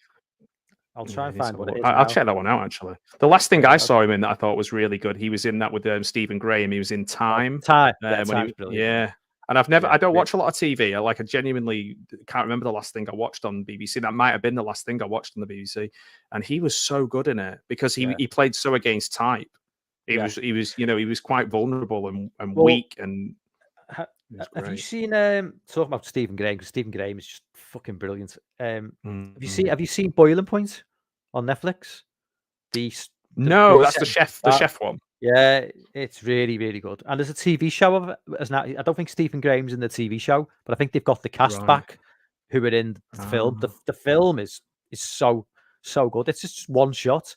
I'll try yeah, and find have a what it look. is I'll now. check that one out actually. The last thing Yeah, I saw him in that I thought was really good, he was in that with Stephen Graham. He was in Time. time. Yeah, When time's brilliant. yeah. And Yeah, I don't watch a lot of TV. I genuinely can't remember the last thing I watched on BBC. That might have been the last thing I watched on the BBC. And he was so good in it because yeah, he played so against type. yeah. He was quite vulnerable and Well, weak, and ha- it was have you great. seen talking about Stephen Graham? Because Stephen Graham is just fucking brilliant. Mhm. Have you seen Boiling Point on Netflix? The s- No, the that's set- the chef one. yeah, it's really, really good. And there's a TV show of it as now. I don't think Stephen Graham's in the TV show, but I think they've got the cast Right. back who are in the film. Ah. The film is so good. It's just one shot.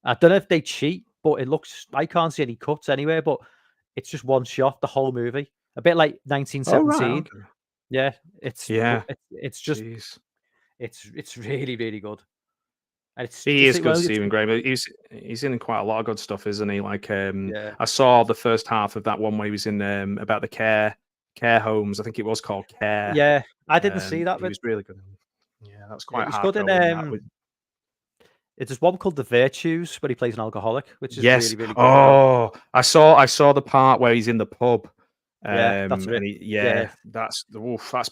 I don't know if they cheat, but it looks. I can't see any cuts anywhere, but it's just one shot. The whole movie, a bit like Oh, right. 1917. Okay. Yeah, Yeah. it's just Jeez. it's really, really good. And He is good, well, it's Stephen Graham. He's in quite a lot of good stuff, isn't he? Like, yeah. I saw the first half of that one where he was in about the care homes. I think it was called Care. Yeah, I didn't see that, He but was really good. Yeah, that was yeah, quite he's good in heartgoing. That with there's one called The Virtues where he plays an alcoholic, which is yes. really, really good as well. Oh, I saw the part where he's in the pub. Yeah, that's it. And Yeah, that's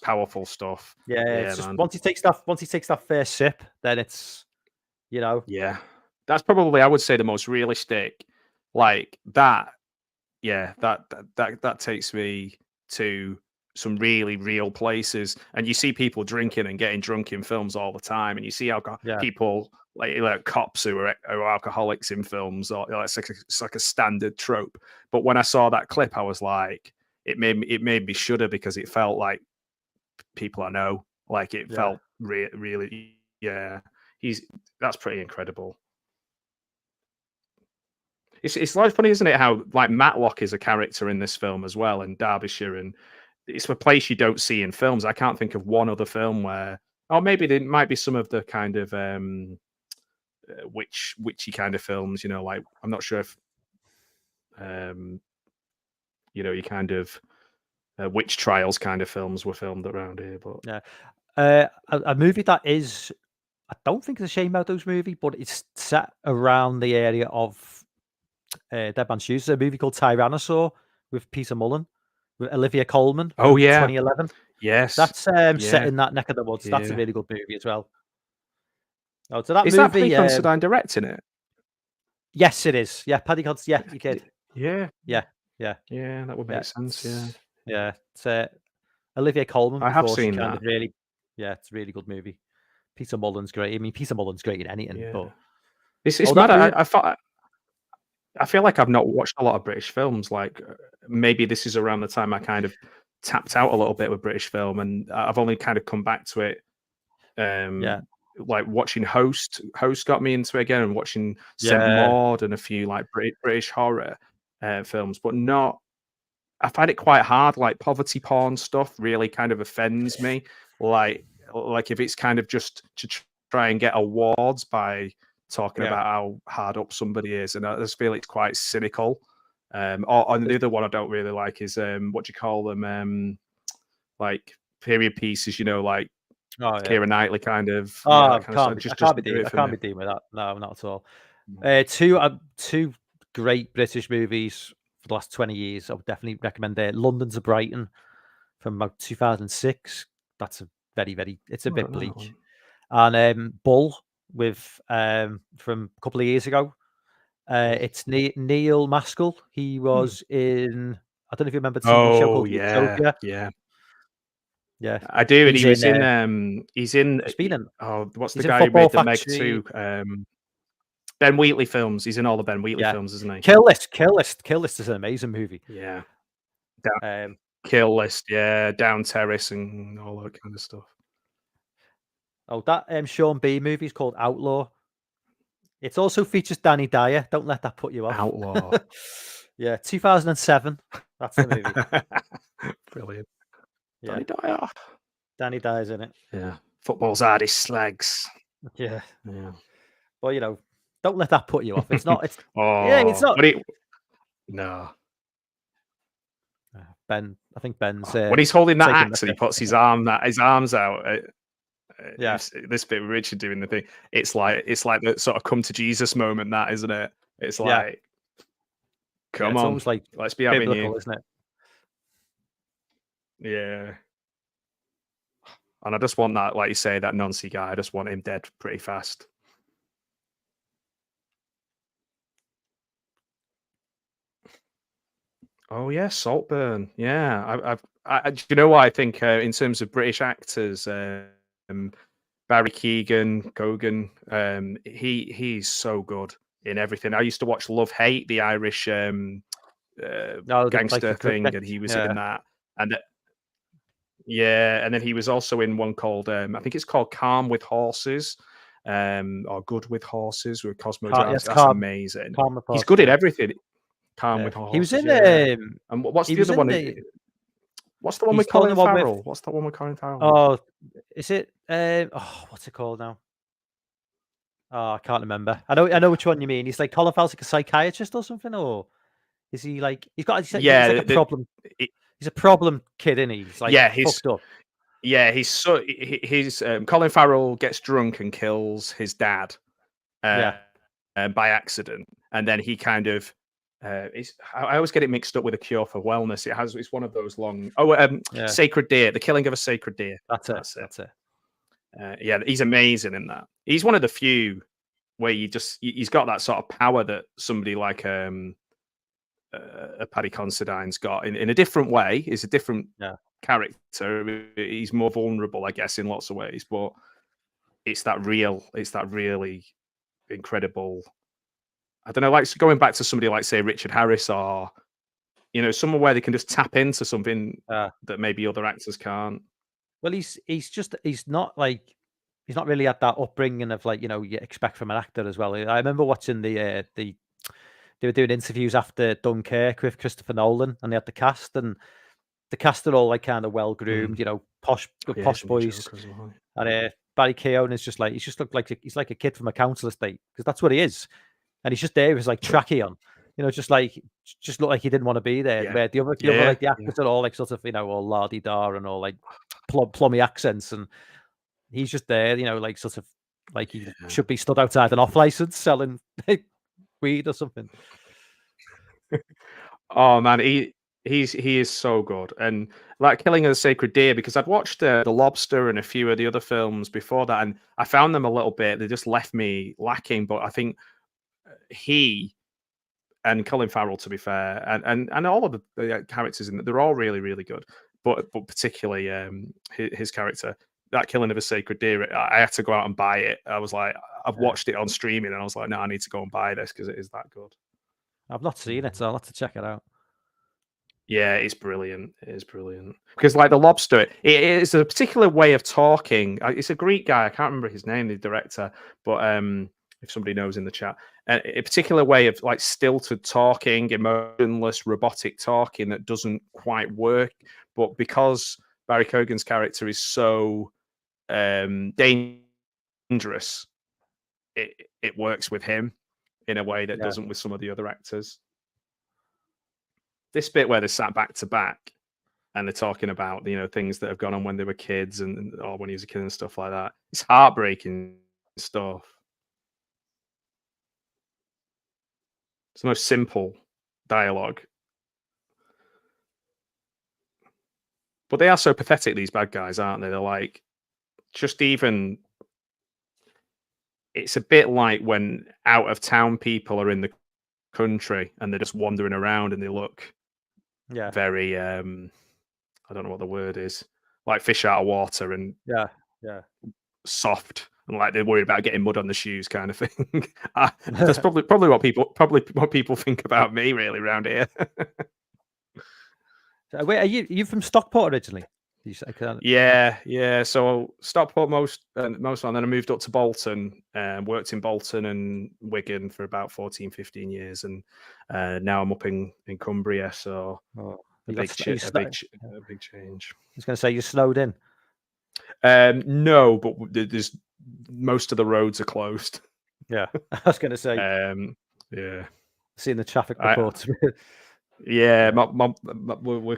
powerful stuff. yeah. Yeah, It's just man. once he takes that first sip, then it's Yeah, that's probably, I would say, the most realistic. Like that. Yeah, that takes me to some really real places, and you see people drinking and getting drunk in films all the time, and you see yeah, people like cops who are alcoholics in films, or it's like a standard trope. But when I saw that clip, I was like, it made me shudder because it felt like people I know. Like it yeah. felt really. Yeah, that's pretty incredible. It's like funny, isn't it? How like Matlock is a character in this film as well, in Derbyshire, and it's a place you don't see in films. I can't think of one other film where, or maybe there might be some of the kind of witchy kind of films. You know, like I'm not sure if you know, you kind of witch trials kind of films were filmed around here, but Yeah. A movie that is, I don't think it's a Shane Meadows movie, but it's set around the area of Dead Man's Shoes. It's a movie called Tyrannosaur with Peter Mullen, with Olivia Colman oh from yeah, 2011. yes, That's set yeah, in that neck of the woods. That's a yeah. really good movie as well. Oh, so that Is that Paddy movie, Considine directing it? yes, it is. Yeah, Paddy Considine. Yeah, you kid. Yeah, Yeah, yeah, yeah, that would make sense. Yeah, yeah. It's Olivia Colman I have before she seen kind that. of really. Yeah, it's a really good movie. Peter Mullen's great. I mean, Peter Mullen's great in anything, Yeah, but it's that mad. movie. I feel like I've not watched a lot of British films. Like maybe this is around the time I kind of tapped out a little bit with British film, and I've only kind of come back to it. Yeah, Like watching Host. Host got me into it again, and watching Saint yeah, Maud and a few like British horror films, but not. I find it quite hard. Like poverty porn stuff really kind of offends me. Like if it's kind of just to try and get awards by talking yeah. about how hard up somebody is, and I just feel it's quite cynical. Or the other one I don't really like is what do you call them? Like period pieces, you know, like Oh yeah. Keira Knightley kind of, Oh, that kind of stuff. I Just can't be doesn't do dealing. it I for can't me. be dealing with that. No, not at all. Mm. Two great British movies for the last 20 years. I would definitely recommend there. London to Brighton from about 2006. That's a very. It's a I bit don't know that bleak. one. And Bull with from a couple of years ago. It's Neil Maskell. He was in. I don't know if you remember the TV show Oh called yeah, Utopia. yeah. Yeah, I do, and he's he in. was in. He's in. He's been in. Oh, what's the He's in guy who Football made the Meg Factory. 2? Ben Wheatley films. He's in all the Ben Wheatley Yeah, films, isn't he? Kill List is an amazing movie. Yeah. Um, Kill List. Yeah. Down Terrace and all that kind of stuff. Oh, that Sean B movie is called Outlaw. It also features Danny Dyer. Don't let that put you off. Outlaw. Yeah, 2007. That's the movie. Brilliant. Yeah, Danny Dyer. Danny Dyer's in it. Yeah. Football's hardest slags. Yeah, Yeah. but you know, don't let that put you off. It's not. It's Oh, it's not. but no. Ben, I think Ben's When he's holding that taking axe the and he piss. puts his arms out. Yeah. This bit with Richard doing the thing. It's like the sort of come to Jesus moment, that isn't it? It's Yeah. like, come it's on, almost like let's be having biblical, you. isn't it? Yeah. And I just want that, like you say, that Nancy guy. I just want him dead pretty fast. Oh yeah, Saltburn. Yeah, do you know what I think in terms of British actors? Barry Keoghan, he's so good in everything. I used to watch Love Hate, the Irish gangster thing, and he was in that. And yeah, and then he was also in one called I think it's called Calm with Horses, or Good with Horses with Cosmo Jones. That's amazing. He's good at everything. Calm with Horses. He was in and what's the other one? What's the one with Colin Farrell? What's the one with Colin Farrell? Oh, is it? What's it called now? Oh, I can't remember. I know which one you mean. He's like Colin Farrell's like a psychiatrist or something, or is he like he's like a problem? He's a problem kid, isn't he? He's like fucked up. Yeah, he's Colin Farrell gets drunk and kills his dad, by accident, and then he kind of. I always get it mixed up with A Cure for Wellness. It's one of those long. Sacred Deer, The Killing of a Sacred Deer. That's it. Yeah, he's amazing in that. He's one of the few where he's got that sort of power that somebody like a Paddy Considine's got in a different way. He's a different character. He's more vulnerable, I guess, in lots of ways. But it's that really incredible. I don't know, like going back to somebody like, say, Richard Harris, or somewhere where they can just tap into something that maybe other actors can't. Well, he's not like he's not really had that upbringing of like, you know, you expect from an actor as well. I remember watching they were doing interviews after Dunkirk with Christopher Nolan, and they had the cast, and the cast are all like kind of well groomed, you know, posh, Oh, good yeah, posh he's in the boys. Joker as well. And Barry Keoghan is just like, he's just looked like he's like a kid from a council estate, because that's what he is. And he's just there with his like trackie on, you know, just looked like he didn't want to be there. Yeah. Where the other Yeah, like the yeah. actors are all like sort of, you know, all la di da and all like plummy accents, and he's just there, you know, like sort of like he Yeah. should be stood outside an off license selling weed or something. Oh man, he is so good, and like Killing of the Sacred Deer, because I'd watched The Lobster and a few of the other films before that, and I found them a little bit. They just left me lacking. But I think he and Colin Farrell, to be fair, and all of the characters in it, they're all really really good. But particularly his character, that Killing of a Sacred Deer, I had to go out and buy it. I was like, I've watched it on streaming, and I was like, no, I need to go and buy this because it is that good. I've not seen it, so I'll have to check it out. Yeah, it's brilliant. It is brilliant because, like, The Lobster, it is a particular way of talking. It's a Greek guy. I can't remember his name, the director, but if somebody knows in the chat, a particular way of like stilted talking, emotionless, robotic talking that doesn't quite work. But because Barry Keoghan's character is so dangerous, it works with him in a way that doesn't with some of the other actors. This bit where they're sat back to back and they're talking about, you know, things that have gone on when they were kids or when he was a kid and stuff like that. It's heartbreaking stuff. It's the most simple dialogue. But they are so pathetic, these bad guys, aren't they? They're like, just even, it's a bit like when out of town people are in the country and they're just wandering around and they look very, I don't know what the word is, like fish out of water and soft, and like they're worried about getting mud on the shoes, kind of thing. That's probably what people think about me really around here. So, wait, are you from Stockport originally? You say, yeah. So Stockport most, and then I moved up to Bolton, worked in Bolton and Wigan for about 14, 15 years, and now I'm up in Cumbria. So a big change. I was going to say you snowed in. No, but there's most of the roads are closed. Yeah, I was going to say. Yeah, seeing the traffic reports. We're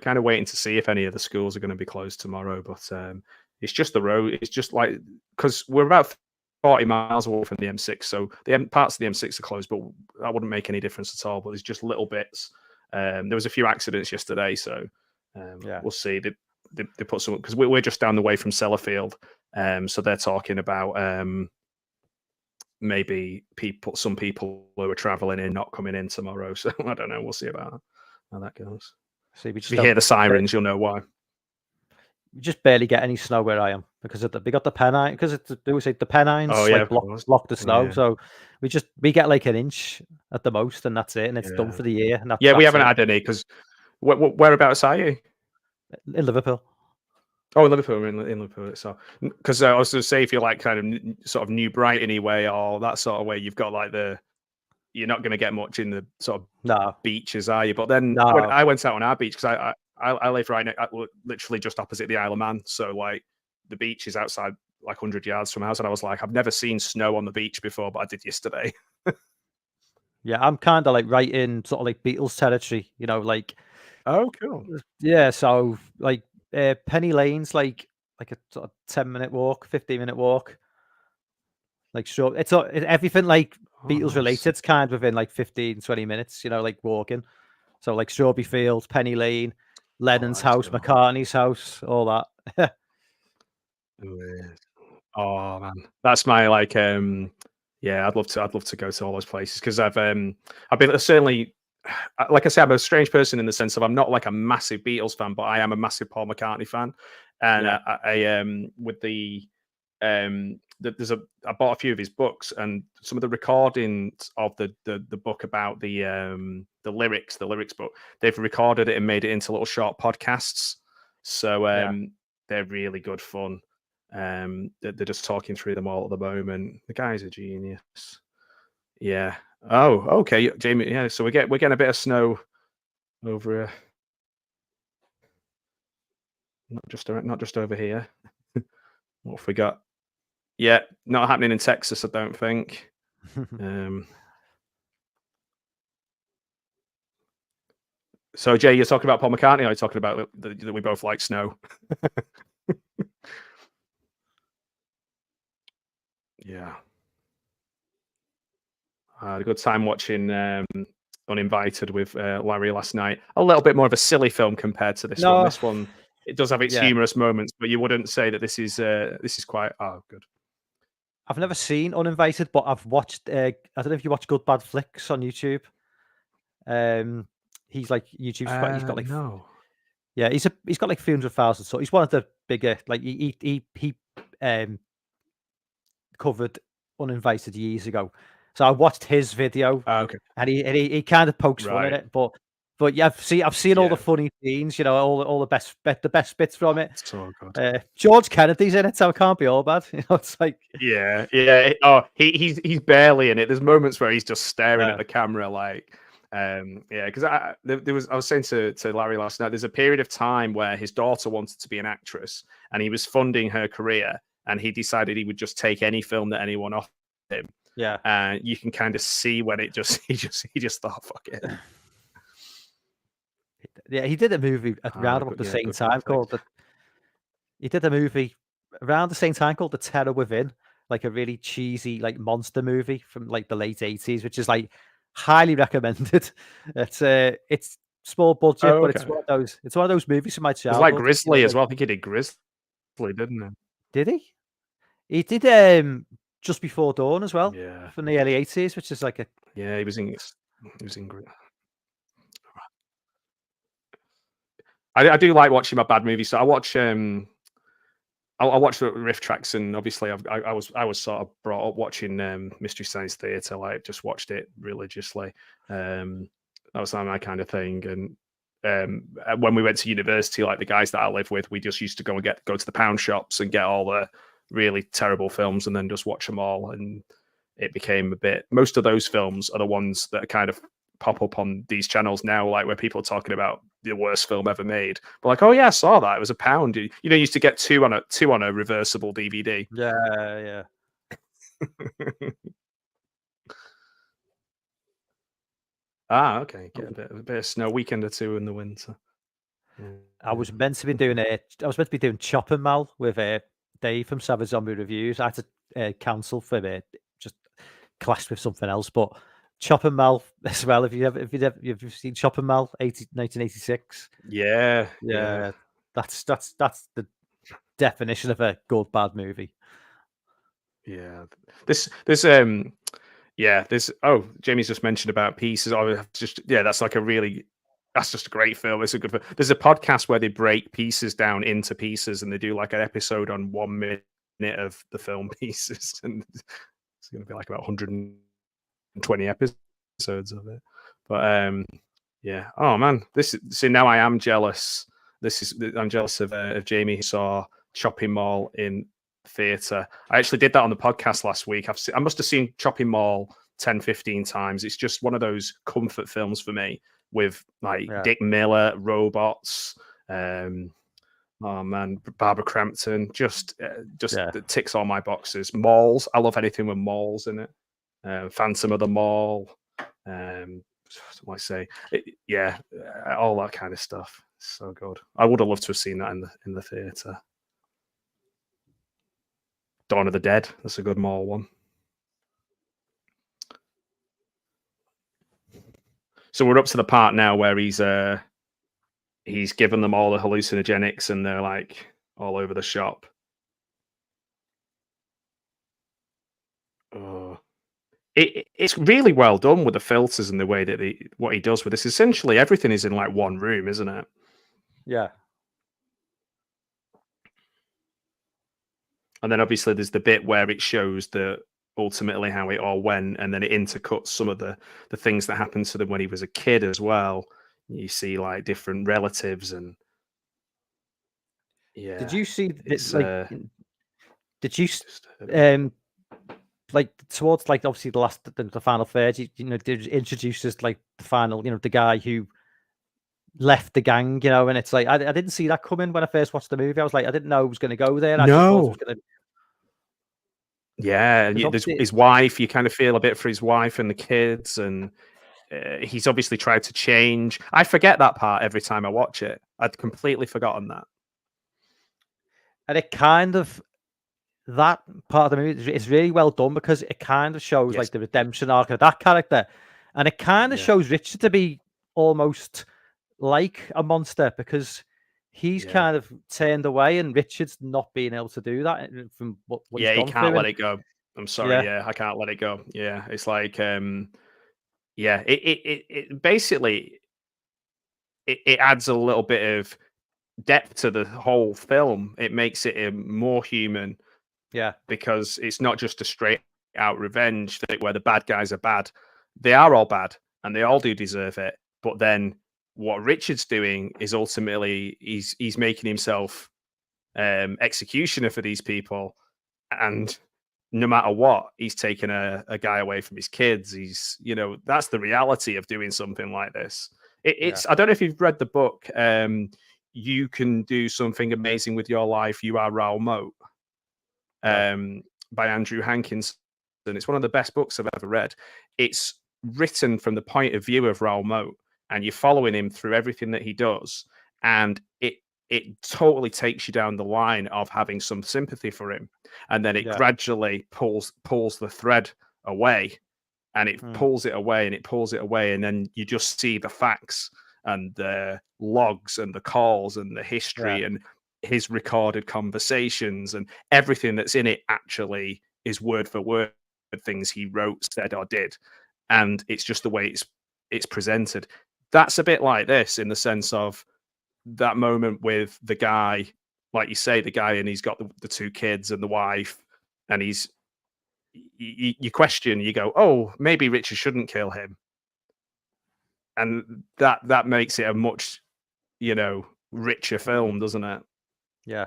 kind of waiting to see if any of the schools are going to be closed tomorrow. But it's just the road. It's just like, because we're about 40 miles away from the M6, so the parts of the M6 are closed, but that wouldn't make any difference at all. But there's just little bits. There was a few accidents yesterday, so we'll see. They put some, because we're just down the way from Sellafield, so they're talking about maybe some people who are traveling in not coming in tomorrow. So I don't know. We'll see about how that goes. See, if you hear the sirens, you'll know why. We just barely get any snow where I am because we got the Pennines, because they always say the Pennines block the snow, so we get like an inch at the most, and that's it, and it's done for the year. And we haven't had any, because whereabouts are you? In Liverpool. Oh, in Liverpool, in Liverpool. So, because I was going to say, if you're like kind of sort of New Brighton way or that sort of way, you've got like you're not going to get much in the sort of beaches, are you? But then when I went out on our beach, because I live literally just opposite the Isle of Man, so like the beach is outside like 100 yards from house, and I was like, I've never seen snow on the beach before, but I did yesterday. Yeah, I'm kind of like right in sort of like Beatles territory, you know, like. Oh, cool. Yeah, so like Penny Lane's like a sort of 10-minute walk, 15-minute walk. Like, sure, it's everything like Beatles related. It's kind of within like 15, 20 minutes, you know, like walking. So like Strawberry Fields, Penny Lane, Lennon's house, cool. McCartney's house, all that. Oh man, that's my like. Yeah, I'd love to go to all those places, because I've been certainly. Like I said, I'm a strange person in the sense of I'm not like a massive Beatles fan, but I am a massive Paul McCartney fan. And I with the I bought a few of his books, and some of the recordings of the book about the lyrics book, they've recorded it and made it into little short podcasts. So they're really good fun. They're just talking through them all at the moment. The guy's a genius. Yeah. Oh, okay, Jamie. Yeah. So we're getting a bit of snow over here. Not just over here. What have we got? Yeah, not happening in Texas, I don't think. So Jay, you're talking about Paul McCartney, or are you talking about that we both like snow? Yeah. I had a good time watching Uninvited with Larry last night. A little bit more of a silly film compared to this one. No. This one, it does have its Yeah. humorous moments, but you wouldn't say that this is quite good. I've never seen Uninvited, but I've watched. I don't know if you watch Good Bad Flicks on YouTube. He's like YouTube's quite. He's got like no. Yeah, he's got like 300,000. So he's one of the bigger. Like he covered Uninvited years ago. So I watched his video, Okay. and he kind of pokes fun at Right. it, but yeah, I've seen all the Yeah. funny scenes, you know, all the best bits from it. So good. George Kennedy's in it, so it can't be all bad. You know, it's like Yeah. Oh, he's barely in it. There's moments where he's just staring Yeah. at the camera, like, yeah. Because I was saying to Larry last night, there's a period of time where his daughter wanted to be an actress, and he was funding her career, and he decided he would just take any film that anyone offered him. Yeah. And you can kind of see when he just thought, fuck it. Yeah, he did a movie around about the same time called He did a movie around the same time called The Terror Within, like a really cheesy like monster movie from like the late 80s, which is like highly recommended. It's small budget, but it's one of those movies from my childhood. It's like Grizzly as well. I think he did Grizzly, didn't he? Did he? He did Just Before Dawn as well. Yeah. From the early 80s, which is like a he was in I do like watching my bad movies. So I watch I watch the riff tracks, and obviously I was sort of brought up watching Mystery Science Theatre. Like, just watched it religiously. That was my kind of thing. And when we went to university, like the guys that I live with, we just used to go to the pound shops and get all the really terrible films and then just watch them all. And it became a bit. Most of those films are the ones that kind of pop up on these channels now, like where people are talking about the worst film ever made. But like, oh yeah, I saw that. It was £1. You used to get two on a reversible DVD. Yeah. Okay. Get a bit of snow. Weekend or two in the winter. I was meant to be doing Chop and Mal with Dave from Savage Zombie Reviews. I had to cancel for just clashed with something else, but Chop and Mal as well. If you've seen Chop and Mal, 1986. Yeah. That's the definition of a good bad movie. Yeah. This Jamie's just mentioned about Pieces. That's just a great film. It's a good film. There's a podcast where they break Pieces down into pieces, and they do like an episode on 1 minute of the film Pieces, and it's going to be like about 120 episodes of it. But yeah. Oh man, now I am jealous. I'm jealous of Jamie, who saw Chopping Mall in theatre. I actually did that on the podcast last week. I must have seen Chopping Mall 10-15 times. It's just one of those comfort films for me, with like Dick Miller, robots, oh man, Barbara Crampton, just ticks all my boxes. Malls, I love anything with malls in it. Phantom of the Mall, what I say, all that kind of stuff. So good. I would have loved to have seen that in the theatre. Dawn of the Dead, that's a good mall one. So we're up to the part now where he's given them all the hallucinogenics, and they're like all over the shop. It's really well done with the filters and the way that what he does with this. Essentially, everything is in like one room, isn't it? Yeah. And then obviously there's the bit where it shows ultimately how it all went, and then it intercuts some of the things that happened to them when he was a kid as well. You see like different relatives, and Did you see this? Like, Did you like towards like obviously the final third? They introduced as like the final, the guy who left the gang, and it's like I didn't see that coming when I first watched the movie. I was like, I didn't know it was going to go there. I just thought it was going to. Yeah, and there's his wife. You kind of feel a bit for his wife and the kids, and he's obviously tried to change. I forget that part every time I watch it. I'd completely forgotten that. And it kind of, that part of the movie is really well done because it kind of shows like the redemption arc of that character, and it kind of shows Richard to be almost like a monster because he's kind of turned away, and Richard's not being able to do that from what he's gone through. He can't let it go. I'm sorry. Yeah, I can't let it go. Yeah, it's like, it basically it adds a little bit of depth to the whole film. It makes it more human. Yeah, because it's not just a straight out revenge thing where the bad guys are bad. They are all bad, and they all do deserve it. But then what Richard's doing is ultimately he's making himself executioner for these people, and no matter what, he's taking a guy away from his kids. He's, that's the reality of doing something like this. It's I don't know if you've read the book. You Can Do Something Amazing with Your Life. You Are Raoul Moat. By Andrew Hankinson. It's one of the best books I've ever read. It's written from the point of view of Raoul Moat, and you're following him through everything that he does, and it totally takes you down the line of having some sympathy for him, and then it gradually pulls the thread away, and it pulls it away, and it pulls it away, and then you just see the facts and the logs and the calls and the history and his recorded conversations, and everything that's in it actually is word for word things he wrote, said, or did, and it's just the way it's presented. That's a bit like this in the sense of that moment with the guy, like you say, the guy, and he's got the two kids and the wife, and you question, you go, oh, maybe Richard shouldn't kill him, and that makes it a much richer film, doesn't it? Yeah,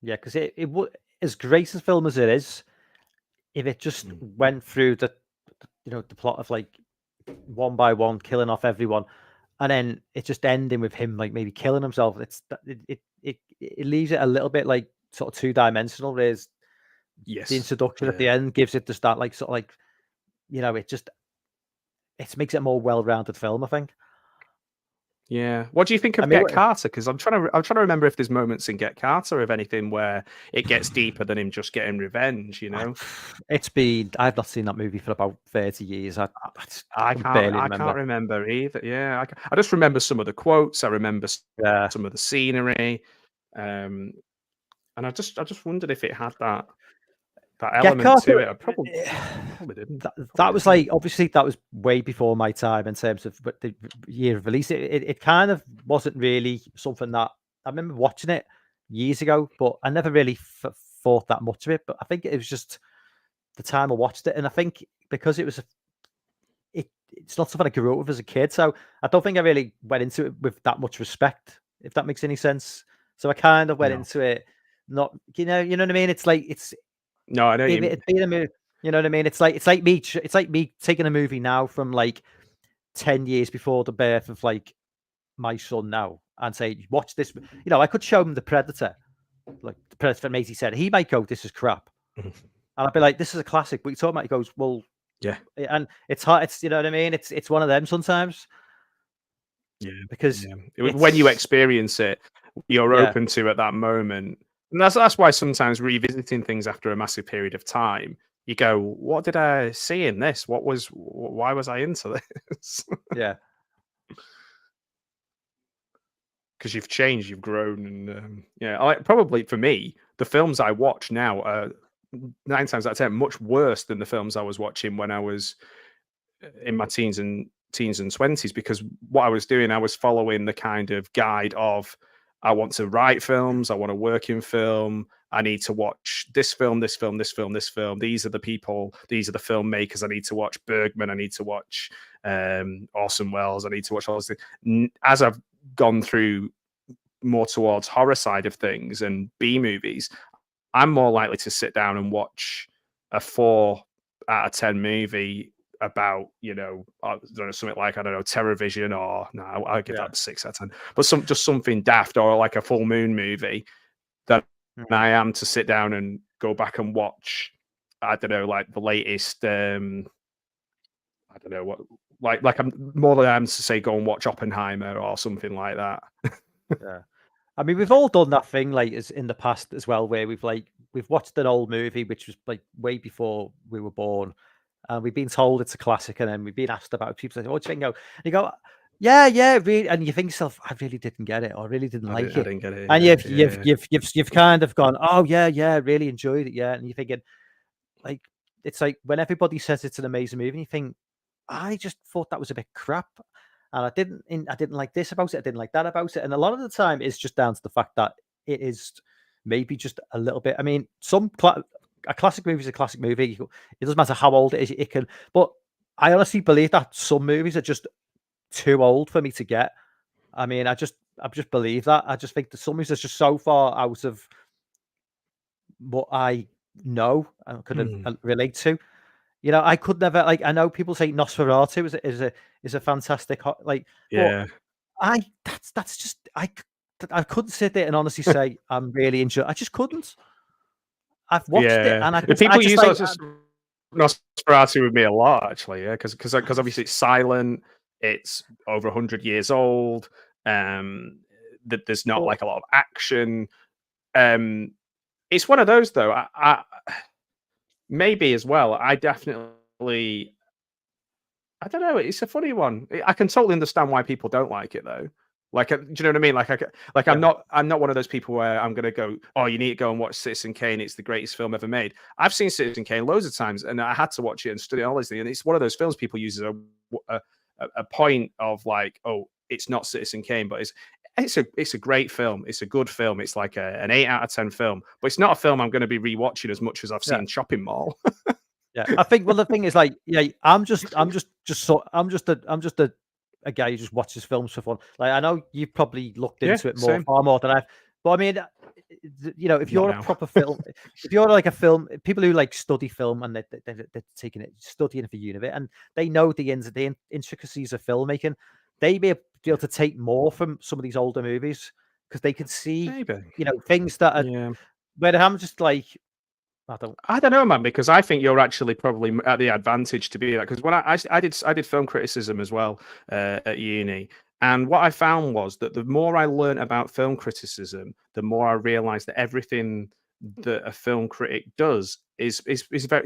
because it would, as great a film as it is, if it just went through the plot of like one by one killing off everyone, and then it just ending with him like maybe killing himself, it leaves it a little bit like sort of two-dimensional. Whereas the introduction at the end gives it just that like sort of like it makes it a more well-rounded film, I think. Yeah. What do you think of Get Carter? Because I'm trying to remember if there's moments in Get Carter of anything where it gets deeper than him just getting revenge. I've not seen that movie for about 30 years. I can't remember either. Yeah, I just remember some of the quotes. I remember some of the scenery, and I just wondered if it had that element to it. I probably didn't. That was like, obviously that was way before my time in terms of the year of release. It kind of wasn't really something that I remember watching it years ago, but I never really thought that much of it. But I think it was just the time I watched it, and I think because it was it's not something I grew up with as a kid, so I don't think I really went into it with that much respect, if that makes any sense. So I kind of went into it not, you know what I mean. It's like no, I know it being a movie. You know what I mean? It's like me taking a movie now from like 10 years before the birth of like my son now and say, watch this. I could show him The Predator, like The Predator from 80 said. He might go, this is crap. And I'd be like, this is a classic. But you talking about, he goes, well, yeah. And it's hard. It's, you know what I mean? It's one of them sometimes. Yeah. Because when you experience it, you're open to at that moment. And that's why sometimes revisiting things after a massive period of time, you go, what did I see in this? Why was I into this? Yeah. Because you've changed, you've grown, and probably for me, the films I watch now are 9 times out of 10 much worse than the films I was watching when I was in my teens and 20s, because what I was doing, I was following the kind of guide of, I want to write films, I want to work in film, I need to watch this film, this film, this film, this film. These are the people, these are the filmmakers I need to watch. Bergman, I need to watch Orson Welles, I need to watch all those things. As I've gone through more towards horror side of things and B movies, I'm more likely to sit down and watch a 4 out of 10 movie about, I don't know, something like, I don't know, Terrorvision, or no, I'll give Yeah. that 6 out of 10. But just something daft, or like a full moon movie, that I am to sit down and go back and watch, I don't know, like the latest, I don't know what, like I'm more than I am to say go and watch Oppenheimer or something like that. Yeah. I mean, we've all done that thing like as in the past as well, where we've watched an old movie which was like way before we were born, and we've been told it's a classic, and then we've been asked about it. People say, "What do you think?" And you go, "Yeah, yeah, really," and you think to yourself, "I really didn't get it, or I really didn't I like it," didn't get it. and Yeah, you've kind of gone, "Oh yeah, yeah, really enjoyed it, yeah," and you're thinking, like, it's like when everybody says it's an amazing movie, and you think, I just thought that was a bit crap, and I didn't like this about it, I didn't like that about it, and a lot of the time it's just down to the fact that it is maybe just a little bit. I mean, a classic movie is a classic movie. It doesn't matter how old it is, it can. But I honestly believe that some movies are just too old for me to get. I mean, I just believe that. I just think that some movies are just so far out of what I know and could relate to. I could never, like, I know people say Nosferatu is a fantastic but yeah. that's just I couldn't sit there and honestly say I'm really enjoying. I just couldn't. I've watched it Yeah. and People use Nosferatu with me a lot, actually. Yeah, because obviously it's silent. It's over 100 years old. That there's not like a lot of action. It's one of those though. I maybe as well. I definitely. I don't know. It's a funny one. I can totally understand why people don't like it though. Like, do you know what I mean? Like I'm not one of those people where I'm gonna go, oh, you need to go and watch Citizen Kane. It's the greatest film ever made. I've seen Citizen Kane loads of times, and I had to watch it and study honestly. And it's one of those films people use as a point of like, oh, it's not Citizen Kane, but it's a great film. It's a good film. It's like an 8 out of 10 film, but it's not a film I'm going to be rewatching as much as I've seen Shopping Mall. Yeah, I think. Well, the thing is, like, yeah, I'm just a guy who just watches films for fun. Like, I know you've probably looked into it far more than I've. But I mean, if you're a proper film, if you're like a film, people who like study film and they're taking it, studying it for uni, and they know the intricacies of filmmaking, they may be able to take more from some of these older movies because they can see, things that are. Where I'm just like. I don't know, man, because I think you're actually probably at the advantage to be that. Because when I did film criticism as well at uni, and what I found was that the more I learned about film criticism, the more I realised that everything that a film critic does is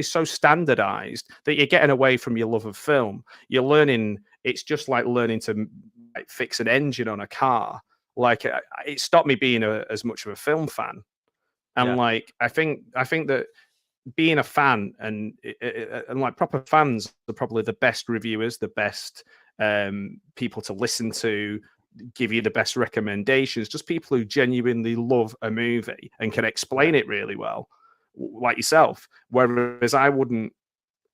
so standardized that you're getting away from your love of film. You're learning. It's just like learning to fix an engine on a car. Like it stopped me being as much of a film fan. And like I think that being a fan and like proper fans are probably the best reviewers, the best people to listen to, give you the best recommendations. Just people who genuinely love a movie and can explain it really well, like yourself. Whereas I wouldn't.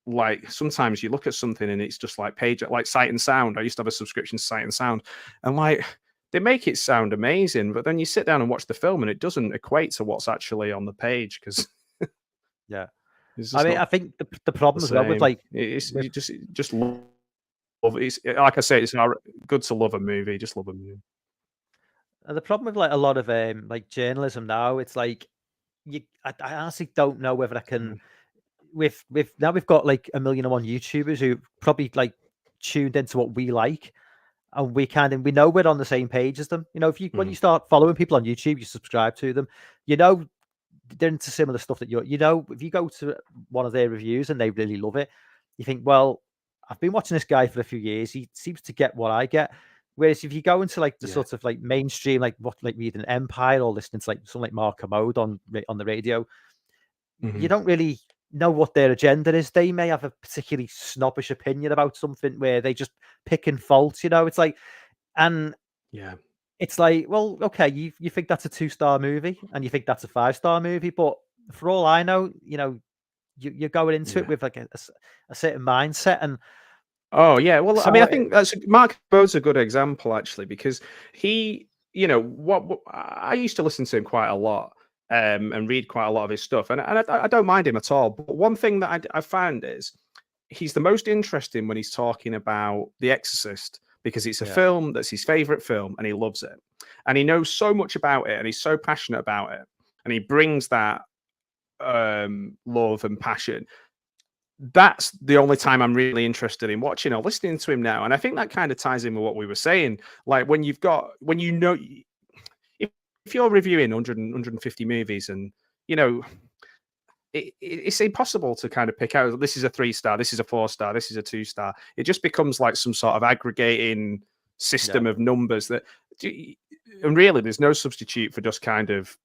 Like sometimes you look at something and it's just like like Sight and Sound. I used to have a subscription to Sight and Sound, and like. They make it sound amazing, but then you sit down and watch the film and it doesn't equate to what's actually on the page because I mean, I think the problem as well with like you just love. It's like I say, it's good to love a movie. Just love a movie. The problem with like a lot of like journalism now, it's like I honestly don't know whether I can. With now we've got like 1,000,001 YouTubers who probably like tuned into what we like. And we know we're on the same page as them. When you start following people on YouTube, you subscribe to them. They're into similar stuff that if you go to one of their reviews and they really love it, you think, well, I've been watching this guy for a few years. He seems to get what I get. Whereas if you go into like the sort of like mainstream, like reading Empire or listening to like something like Mark Commode on the radio, you don't really know what their agenda is. They may have a particularly snobbish opinion about something where they just pick and fault, it's like, and it's like, well, okay, you think that's a 2-star movie and you think that's a 5-star movie, but for all I know, you're going into it with like a certain mindset. And well, I mean, I think Mark Bode's a good example actually, because he, what I used to listen to him quite a lot. and read quite a lot of his stuff, and I don't mind him at all. But one thing that I found is he's the most interesting when he's talking about The Exorcist, because it's a film that's his favorite film and he loves it, and he knows so much about it and he's so passionate about it, and he brings that love and passion. That's the only time I'm really interested in watching or listening to him now. And I think that kind of ties in with what we were saying. Like when if you're reviewing 100 150 movies, and it's impossible to kind of pick out, this is a 3-star, this is a 4-star, this is a 2-star. It just becomes like some sort of aggregating system of numbers and really there's no substitute for just kind of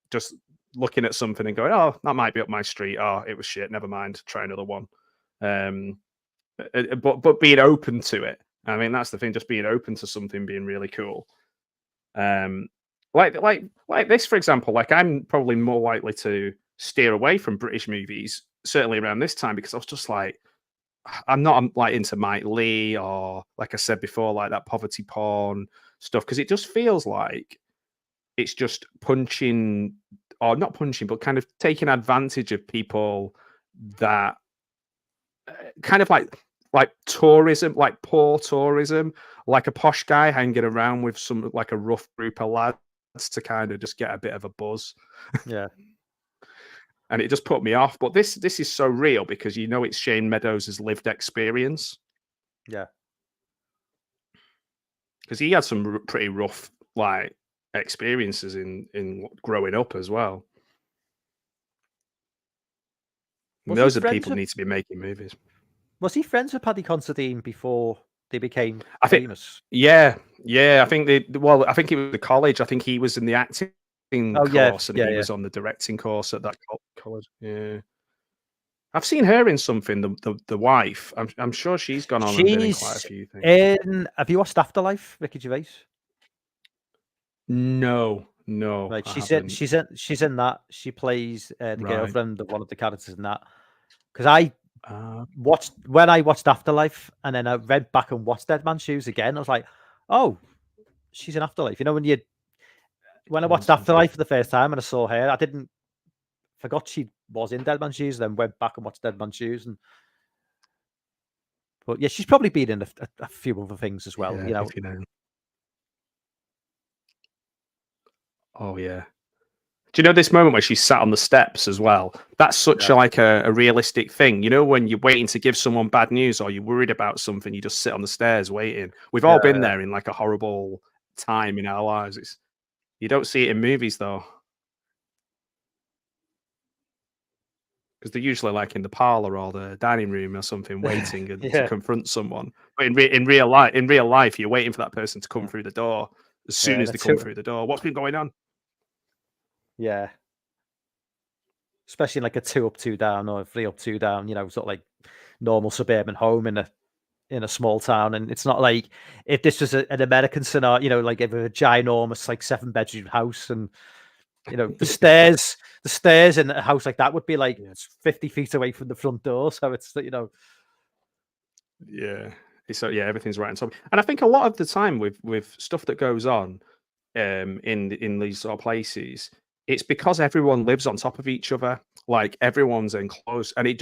just looking at something and going, oh, that might be up my street. Oh, it was shit. Never mind. Try another one. But being open to it. I mean, that's the thing. Just being open to something being really cool. Like this, for example. Like I'm probably more likely to steer away from British movies, certainly around this time, because I was just like, I'm not like into Mike Lee or, like I said before, like that poverty porn stuff, because it just feels like it's just punching, or not punching, but kind of taking advantage of people that kind of like tourism, like poor tourism, like a posh guy hanging around with some like a rough group of lads to kind of just get a bit of a buzz. Yeah. And it just put me off. But this is so real because it's Shane Meadows' lived experience. Yeah. Because he had some pretty rough like experiences in growing up as well. Those are the people who need to be making movies. Was he friends with Paddy Considine before they became famous? famous? Yeah. I think it was the college. I think he was in the acting course, and he was on the directing course at that college. Yeah. I've seen her in something. The wife. I'm sure she's gone on and been in quite a few things. Have you watched Afterlife, Ricky Gervais? No. Right, she's in that. She plays the girlfriend of one of the characters in that. Because I watched Afterlife, and then I read back and watched Dead Man's Shoes again. I was like, oh, she's in Afterlife. When I watched Afterlife for the first time and I saw her, I forgot she was in Dead Man's Shoes. Then went back and watched Dead Man's Shoes, but yeah, she's probably been in a few other things as well. Yeah, Oh yeah. Do you know this moment where she sat on the steps as well? That's such a realistic thing. When you're waiting to give someone bad news or you're worried about something, you just sit on the stairs waiting. We've all been there in like a horrible time in our lives. You don't see it in movies though, because they're usually like in the parlor or the dining room or something, waiting to confront someone. But in real life, you're waiting for that person to come through the door. As soon as they come through the door, what's been going on? Yeah. Especially in like a 2 up, 2 down, or a 3 up, 2 down, sort of like normal suburban home in a small town. And it's not like if this was an American scenario, like if a ginormous like 7-bedroom house, and the stairs in a house like that would be like 50 feet away from the front door. So it's Yeah. So everything's right on top. And I think a lot of the time with stuff that goes on in these sort of places, it's because everyone lives on top of each other. Like everyone's enclosed, and it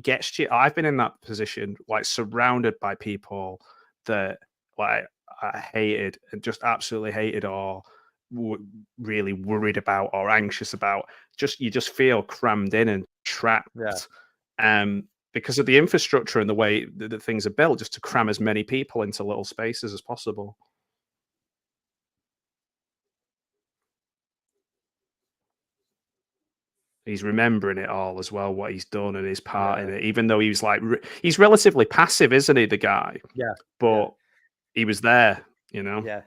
gets you. I've been in that position, like surrounded by people that like I hated and just absolutely hated, or really worried about or anxious about. You just feel crammed in and trapped. Because of the infrastructure and the way that things are built, just to cram as many people into little spaces as possible. He's remembering it all as well, what he's done and his part in it, even though he was like, he's relatively passive, isn't he, the guy? Yeah. But he was there, Yeah.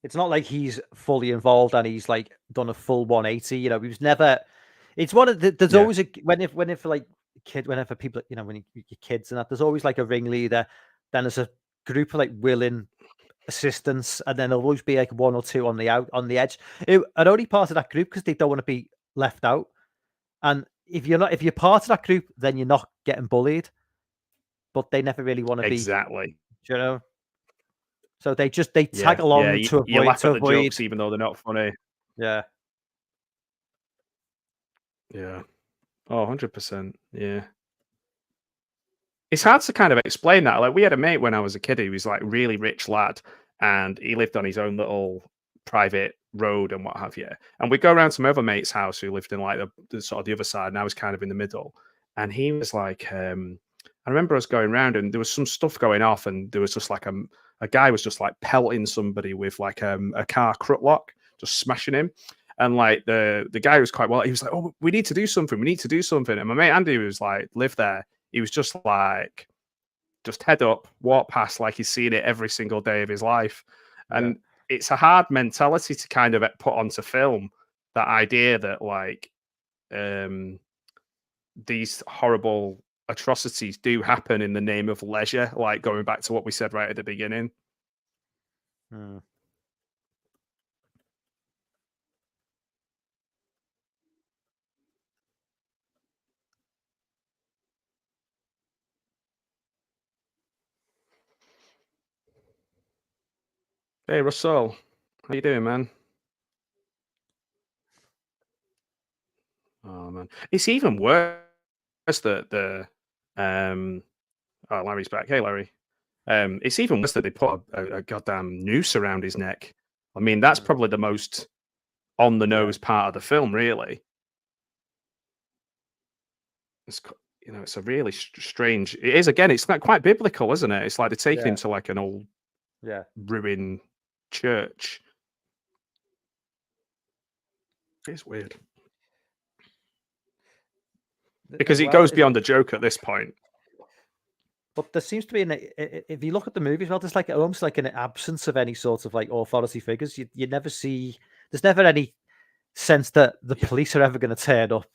It's not like he's fully involved and he's like done a full 180. He was never. It's one of the. There's always whenever people, when your kids and that, there's always like a ringleader. Then there's a group of like willing assistants, and then there'll always be like 1 or 2 on the edge. And only part of that group because they don't want to be left out. And if you're part of that group, then you're not getting bullied. But they never really want to be. Exactly. So they tag along to avoid. You laugh at the jokes even though they're not funny. Yeah. Yeah. Oh, 100%. Yeah. It's hard to kind of explain that. Like, we had a mate when I was a kid who was like really rich lad, and he lived on his own little private road and what have you. And we'd go around to my other mate's house who lived in like the sort of the other side, and I was kind of in the middle. And he was like, I remember us going around and there was some stuff going off, and there was just like a guy was just like pelting somebody with like a car crutlock, lock, just smashing him. And like the guy was quite well, he was like, "Oh, we need to do something. We need to do something." And my mate Andy was like, lived there. He was just like, just head up, walk past like he's seen it every single day of his life. Yeah. And it's a hard mentality to kind of put onto film, that idea that like these horrible atrocities do happen in the name of leisure, like going back to what we said right at the beginning. Hmm. Hey Russell, how you doing, man? Oh man, it's even worse that oh, Larry's back. Hey Larry. It's even worse that they put a goddamn noose around his neck. I mean, that's probably the most on the nose part of the film, really. It's it's a really strange. It is, again. It's like quite biblical, isn't it? It's like they're taking him to like an old Yeah. ruin church. It's weird because it goes beyond the joke at this point. But there seems to be if you look at the movie as well, there's like almost like an absence of any sort of like authority figures. You never see. There's never any sense that the police are ever going to turn up.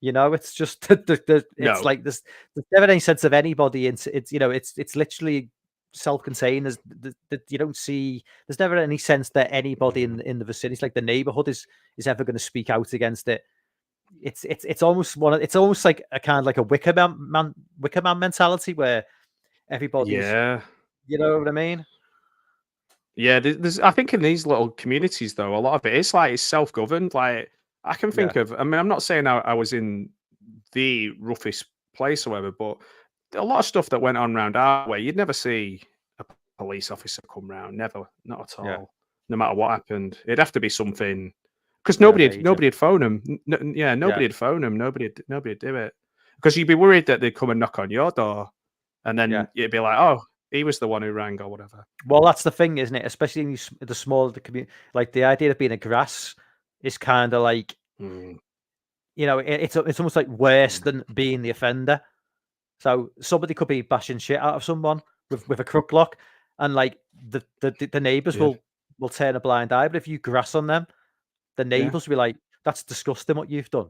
It's just it's like there's never any sense of anybody. It's it's literally self-contained. You don't see. There's never any sense that anybody in the vicinity, like the neighborhood, is ever going to speak out against it. It's almost it's almost like a kind of like a Wicker Man mentality where everybody's, you know what I mean? Yeah, there's. I think in these little communities, though, a lot of it is like it's self-governed. Like I can think of. I mean, I'm not saying I was in the roughest place or whatever, but a lot of stuff that went on around our way, you'd never see a police officer come round. Never, not at all. Yeah. No matter what happened, it'd have to be something because Yeah, nobody'd phone them. Nobody'd phone them. Nobody'd do it because you'd be worried that they'd come and knock on your door, and then you'd be like, oh, he was the one who rang or whatever. Well, that's the thing, isn't it? Especially in the smaller the community, like the idea of being a grass is kind of like, it's almost like worse than being the offender. So somebody could be bashing shit out of someone with a crook lock, and like the neighbors will turn a blind eye. But if you grass on them, the neighbors will be like, "That's disgusting what you've done."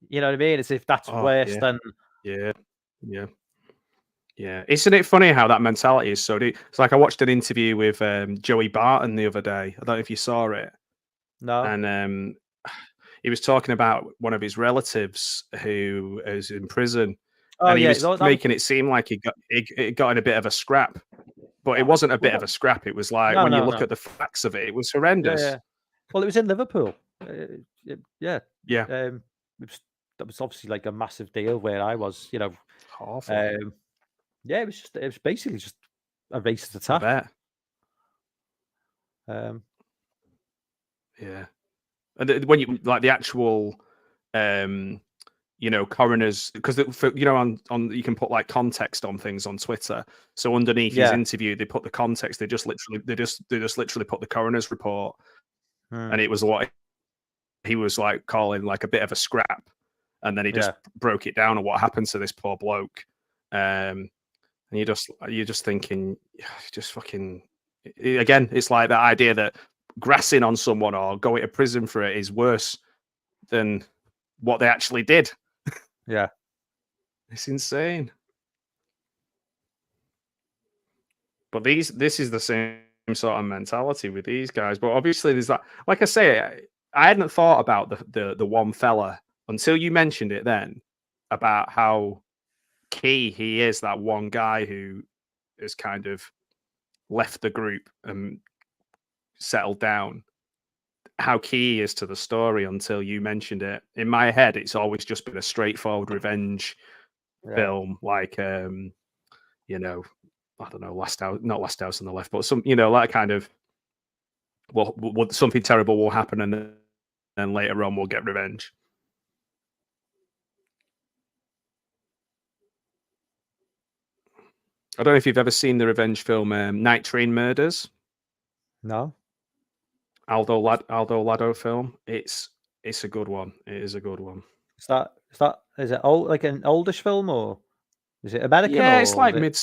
You know what I mean? As if that's worse than. Yeah. Isn't it funny how that mentality is so deep? It's like I watched an interview with Joey Barton the other day. I don't know if you saw it. No. And he was talking about one of his relatives who is in prison. Oh, and he yeah, was making it seem like he got in a bit of a scrap. But it wasn't a bit of a scrap. It was like, when you look at the facts of it, it was horrendous. Yeah. Well, it was in Liverpool. Yeah. That was obviously like a massive deal where I was, Awful. Yeah, it was basically just a racist attack. Yeah. And when you like the actual coroners, because on you can put like context on things on Twitter. So underneath his interview, they put the context. They just literally put the coroner's report, and it was what he was like calling like a bit of a scrap, and then he just broke it down on what happened to this poor bloke. And you're just thinking, just fucking. Again, it's like that idea that grassing on someone or going to prison for it is worse than what they actually did. Yeah. It's insane. But this is the same sort of mentality with these guys. But obviously there's that, like I say, I hadn't thought about the one fella until you mentioned it then, about how key he is, that one guy who has kind of left the group and settled down. how key he is to the story until you mentioned it. In my head, it's always just been a straightforward revenge film, like you know, I don't know, not Last House on the Left, but some, like kind of, well, something terrible will happen, and then later on we'll get revenge. I don't know if you've ever seen the revenge film Night Train Murders. No. Aldo Lado film. It's a good one. It is a good one. Is it old, like an oldish film, or is it American? Yeah, it's like mid.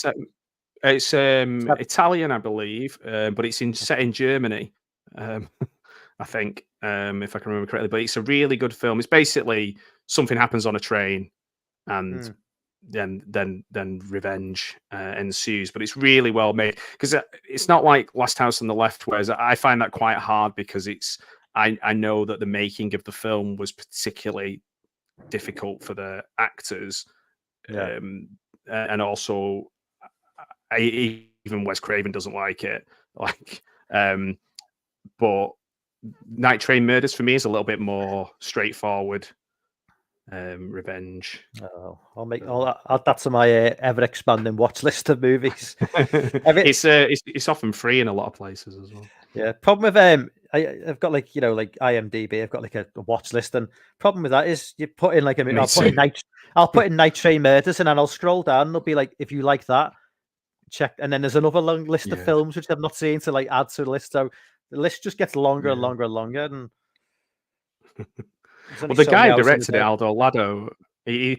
It's Italian, I believe, but it's set in Germany. I think, if I can remember correctly. But it's a really good film. It's basically something happens on a train, and then revenge ensues. But it's really well made, because it's not like Last House on the Left, whereas I find that quite hard, because I know that the making of the film was particularly difficult for the actors, and also even Wes Craven doesn't like it. But Night Train Murders for me is a little bit more straightforward revenge. I'll add that to my ever expanding watch list of movies. It's often free in a lot of places as well. Yeah. Problem with I've got like IMDb. I've got like a watch list, and problem with that is you put in like I'll put in Night Train Murders, and then I'll scroll down, and it'll be like, if you like that, check. And then there's another long list of films which I've not seen to like add to the list. So the list just gets longer and longer and longer. And well, the guy who directed it, Aldo Lado, he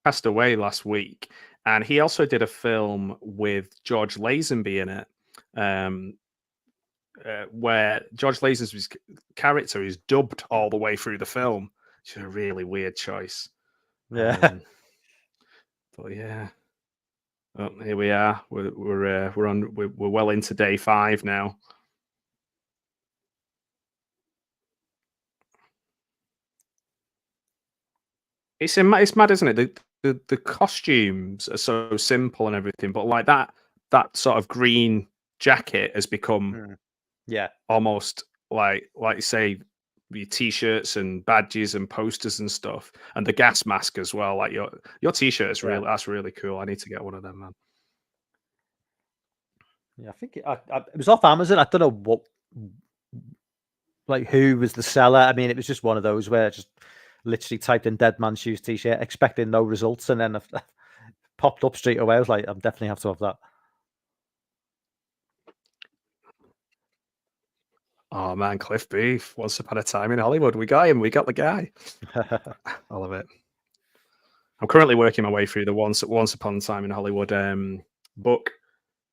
passed away last week, and he also did a film with George Lazenby in it, where George Lazenby's character is dubbed all the way through the film. It's a really weird choice. Yeah. But yeah. Oh, here we are. We're well into day 5 now. It's mad, isn't it? The costumes are so simple and everything, but like that sort of green jacket has become almost like you say, your t-shirts and badges and posters and stuff, and the gas mask as well. Like your t-shirt is that's really cool. I need to get one of them, man. Yeah, I think it was off Amazon. I don't know who was the seller. I mean, it was just one of those where I just literally typed in Dead Man Shoes t-shirt, expecting no results, and then popped up straight away. I was like, I definitely have to have that. Oh man, Cliff Booth, Once Upon a Time in Hollywood. We got him. We got the guy. I love it. I'm currently working my way through the Once Upon a Time in Hollywood book.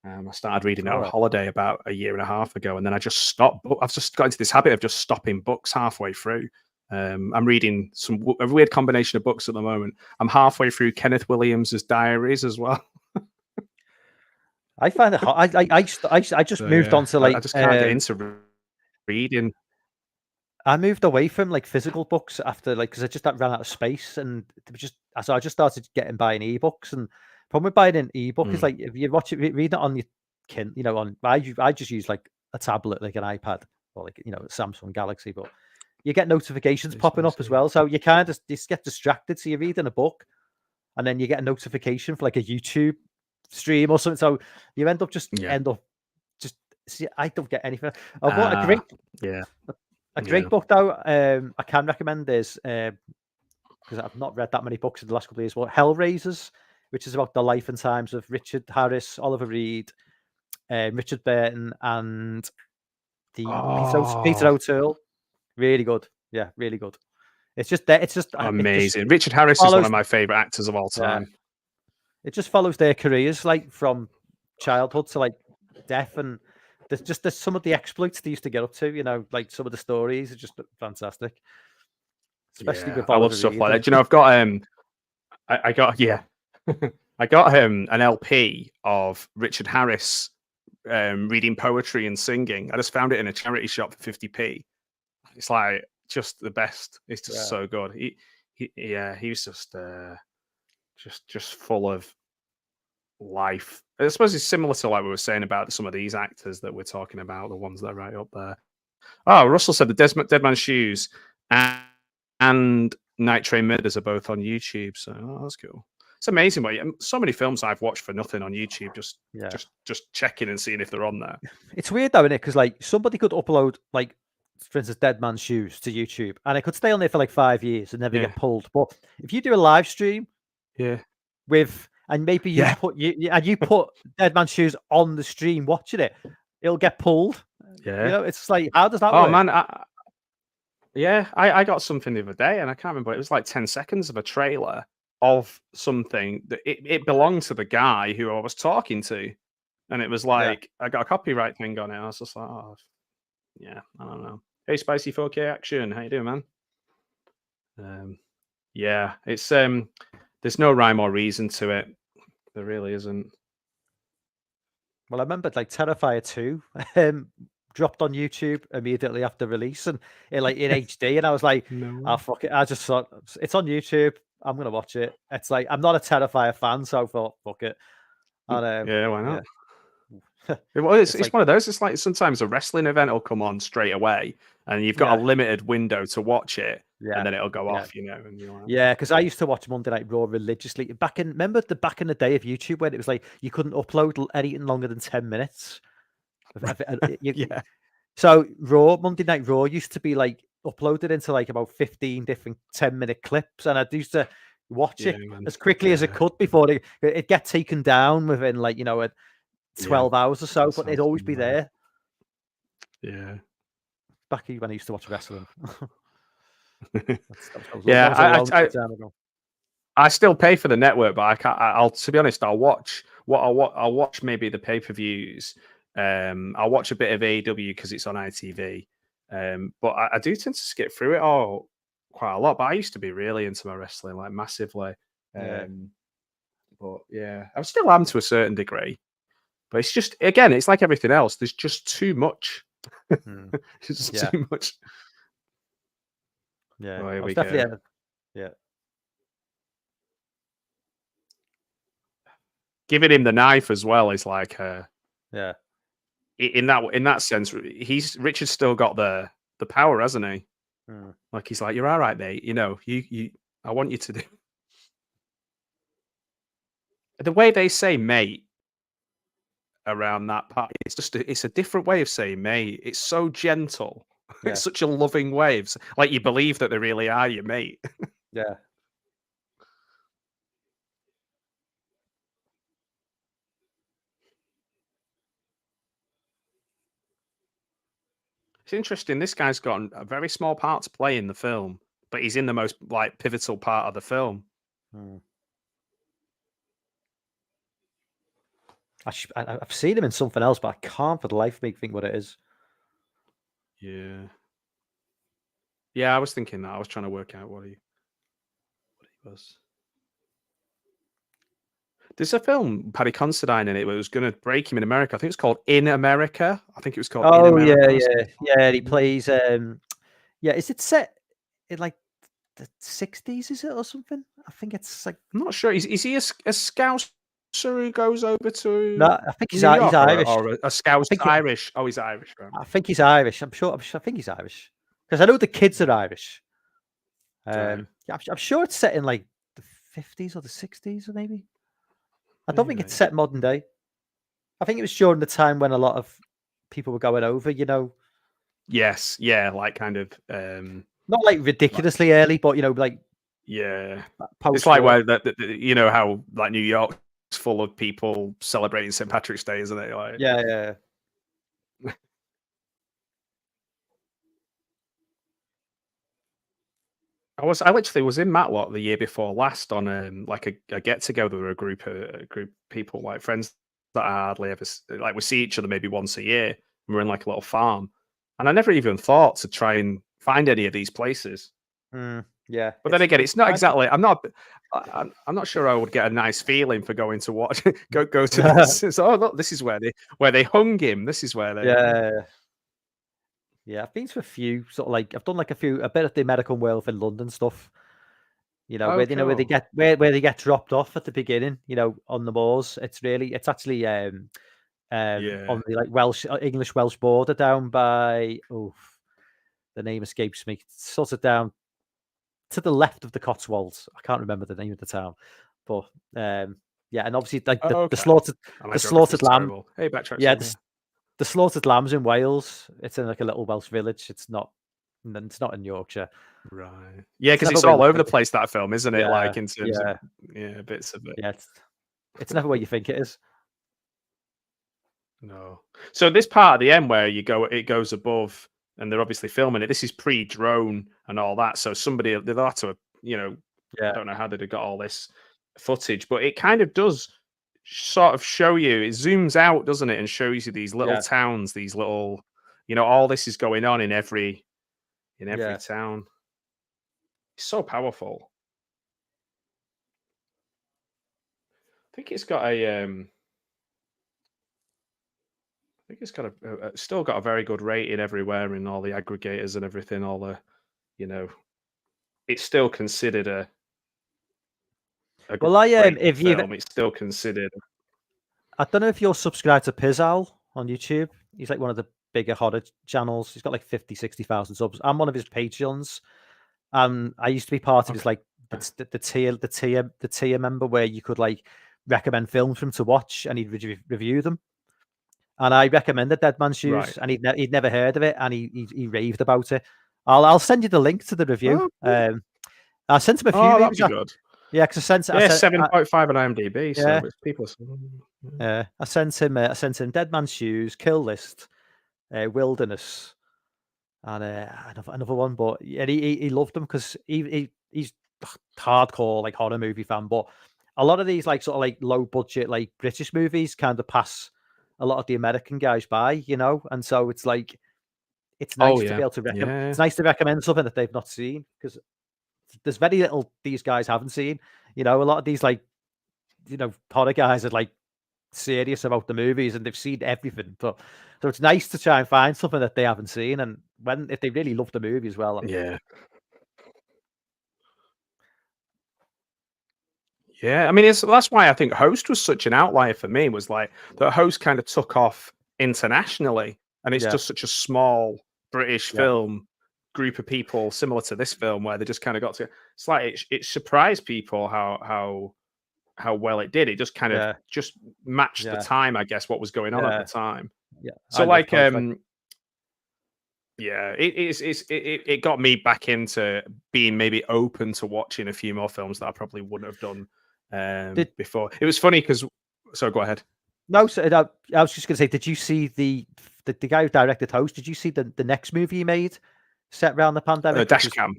I started reading it on holiday about a year and a half ago, and then I just stopped. I've just got into this habit of just stopping books halfway through. I'm reading a weird combination of books at the moment. I'm halfway through Kenneth Williams's diaries as well. I find it hard. I just moved on to like. I just can't get into reading. I moved away from like physical books after because I just ran out of space, and so I just started buying ebooks. And problem with buying an ebook is like, if you read it on your I just use like a tablet, like an iPad, or like a Samsung Galaxy, but you get notifications popping up as well, so you kind of just get distracted. So you're reading a book, and then you get a notification for like a YouTube stream or something. So you end up I don't get anything. A great book though. I can recommend is because I've not read that many books in the last couple of years. Well, Hellraisers, which is about the life and times of Richard Harris, Oliver Reed, Richard Burton, and Peter O'Toole. Really good. Yeah, really good. It's just amazing. Richard Harris is one of my favorite actors of all time. It just follows their careers, like from childhood to like death, and there's some of the exploits they used to get up to. Like some of the stories are just fantastic. Especially with I love stuff like that. Do you know, I've got I got an LP of Richard Harris reading poetry and singing. I just found it in a charity shop for 50p. It's like just the best. It's just so good. He was just full of life. I suppose it's similar to like we were saying about some of these actors that we're talking about, the ones that are right up there. Oh, Russell said the Dead Man's Shoes and Night Train Murders are both on YouTube. So that's cool. It's amazing. So many films I've watched for nothing on YouTube, just checking and seeing if they're on there. It's weird though, isn't it? Because like somebody could upload, like, for instance, Dead Man's Shoes to YouTube, and it could stay on there for like 5 years and never get pulled. But if you do a live stream, with, and maybe you put you put Dead Man's Shoes on the stream watching it, it'll get pulled. Yeah, you know, it's like, how does that work? Oh man, I got something the other day, and I can't remember. It was like 10 seconds of a trailer of something that it belonged to the guy who I was talking to, and it was like I got a copyright thing on it. I was just like, oh, yeah, I don't know. Hey, Spicy 4K Action, how you doing, man? Yeah, it's there's no rhyme or reason to it. There really isn't. Well, I remember like Terrifier 2 dropped on YouTube immediately after release, and in HD, and I was like, oh fuck it, I just thought it's on YouTube, I'm gonna watch it. It's like, I'm not a Terrifier fan, so I thought fuck it. And yeah, why not? It's one of those. It's like sometimes a wrestling event will come on straight away, and you've got a limited window to watch it, and then it'll go off. You know, and you're like, because I used to watch Monday Night Raw religiously remember back in the day of YouTube when it was like you couldn't upload anything longer than 10 minutes. So Monday Night Raw used to be like uploaded into like about 15 different 10-minute clips, and I used to watch it as quickly as it could before it get taken down within 12 hours or so, but they'd always be there. Yeah. Back when I used to watch wrestling. I still pay for the network, but I can't. I'll to be honest, I'll watch maybe the pay-per-views. I'll watch a bit of AEW because it's on ITV. But I do tend to skip through it all quite a lot. But I used to be really into my wrestling, like massively. But yeah, I still am to a certain degree. But it's just, again, it's like everything else. There's just too much. It's just too much. Yeah, oh, definitely. Giving him the knife as well is like, in that sense, Richard's still got the power, hasn't he? Like he's like, you're all right, mate. You know, I want you to do. The way they say mate around that part, it's a different way of saying mate. It's so gentle. It's such a loving way. It's like you believe that they really are your mate. Yeah. It's interesting. This guy's got a very small part to play in the film, but he's in the most pivotal part of the film. I've seen him in something else, but I can't for the life of me think what it is. Yeah, I was thinking that. I was trying to work out what he was. There's a film, Paddy Considine, in it, where it was going to break him in America. I think it's called In America. I think it was called In America. Yeah. He plays. Is it set in like the 60s? Is it or something? I think it's like. I'm not sure. Is he a Scouser who goes over to? No, I think he's Irish. Or a Scouse Irish. Oh, he's Irish. Right? I think he's Irish. I'm sure. I think he's Irish because I know the kids are Irish. I'm sure it's set in like the 50s or the 60s, or maybe. I don't think it's set modern day. I think it was during the time when a lot of people were going over, you know. Yes, yeah, like kind of not like ridiculously early, but it's like where you know how like New York's full of people celebrating St. Patrick's Day, isn't it? Like, yeah. I literally was in Matlock the year before last on like a get together with a group of people, like friends that I hardly ever we see each other maybe once a year. We're in like a little farm, and I never even thought to try and find any of these places. Yeah, but then again, it's not exactly. I'm not sure I would get a nice feeling for going to watch. go to this. Oh look, this is where they hung him. This is where they. Yeah, I've been to a few sort of like I've done like a bit of the American Werewolf in London stuff. You know, where where they get dropped off at the beginning, you know, on the moors. It's actually on the like English Welsh border down by the name escapes me. It's sort of down to the left of the Cotswolds. I can't remember the name of the town, but yeah, and obviously like Oh, the okay. slaughtered And my the geography's slaughtered lamb. terrible. Hey, backtrack. Yeah, Some, the slaughtered lambs in Wales. It's in like a little Welsh village. It's not in Yorkshire. right. Yeah, because never it's where all you over the think place, that film, isn't it? Yeah, Like in terms yeah, of bits of it. yeah. It's never where you think it is. No. So this part at the end where it goes above, and they're obviously filming it. This is pre-drone and all that. So somebody they'll have to, I Yeah, don't know how they'd have got all this footage, but it kind of does sort of show you. It zooms out, doesn't it, and shows you these little yeah, towns, these little, all this is going on in every yeah. town. It's so powerful. I think it's got still got a very good rating everywhere in all the aggregators and everything. All the, it's still considered a Well, great if you, film. It's still considered. I don't know if you're subscribed to Pizzal on YouTube. He's like one of the bigger horror channels. He's got like 50,000-60,000 subs. I'm one of his patrons. I used to be part of his like the tier member where you could like recommend films for him to watch and he'd review them. And I recommended Dead Man's Shoes, Right. and he'd never heard of it, and he raved about it. I'll send you the link to the review. Oh, I sent him a few that'd movies. be good. Yeah, because I sent. Yeah, 7.5 on IMDb. Yeah. So it's people. I sent him Dead Man's Shoes, Kill List, Wilderness, and another one. But yeah, he loved them because he's hardcore like horror movie fan. But a lot of these like sort of like low budget like British movies kind of pass a lot of the American guys by, and so it's like it's nice to be able to recommend. Yeah. It's nice to recommend something that they've not seen because there's very little these guys haven't seen. A lot of these like horror guys are like serious about the movies and they've seen everything. But so it's nice to try and find something that they haven't seen, and if they really love the movie as well. Yeah. Yeah, I mean, that's why I think Host was such an outlier for me. Was like the Host kind of took off internationally, and it's just such a small British film group of people, similar to this film, where they just kind of got to. It's like it surprised people how well it did. It just kind of just matched the time, I guess, what was going on at the time. Yeah. So like, yeah, it got me back into being maybe open to watching a few more films that I probably wouldn't have done before. It was funny because. So go ahead. No, so I was just going to say, did you see the guy who directed Host? Did you see the next movie he made set around the pandemic? Dashcam.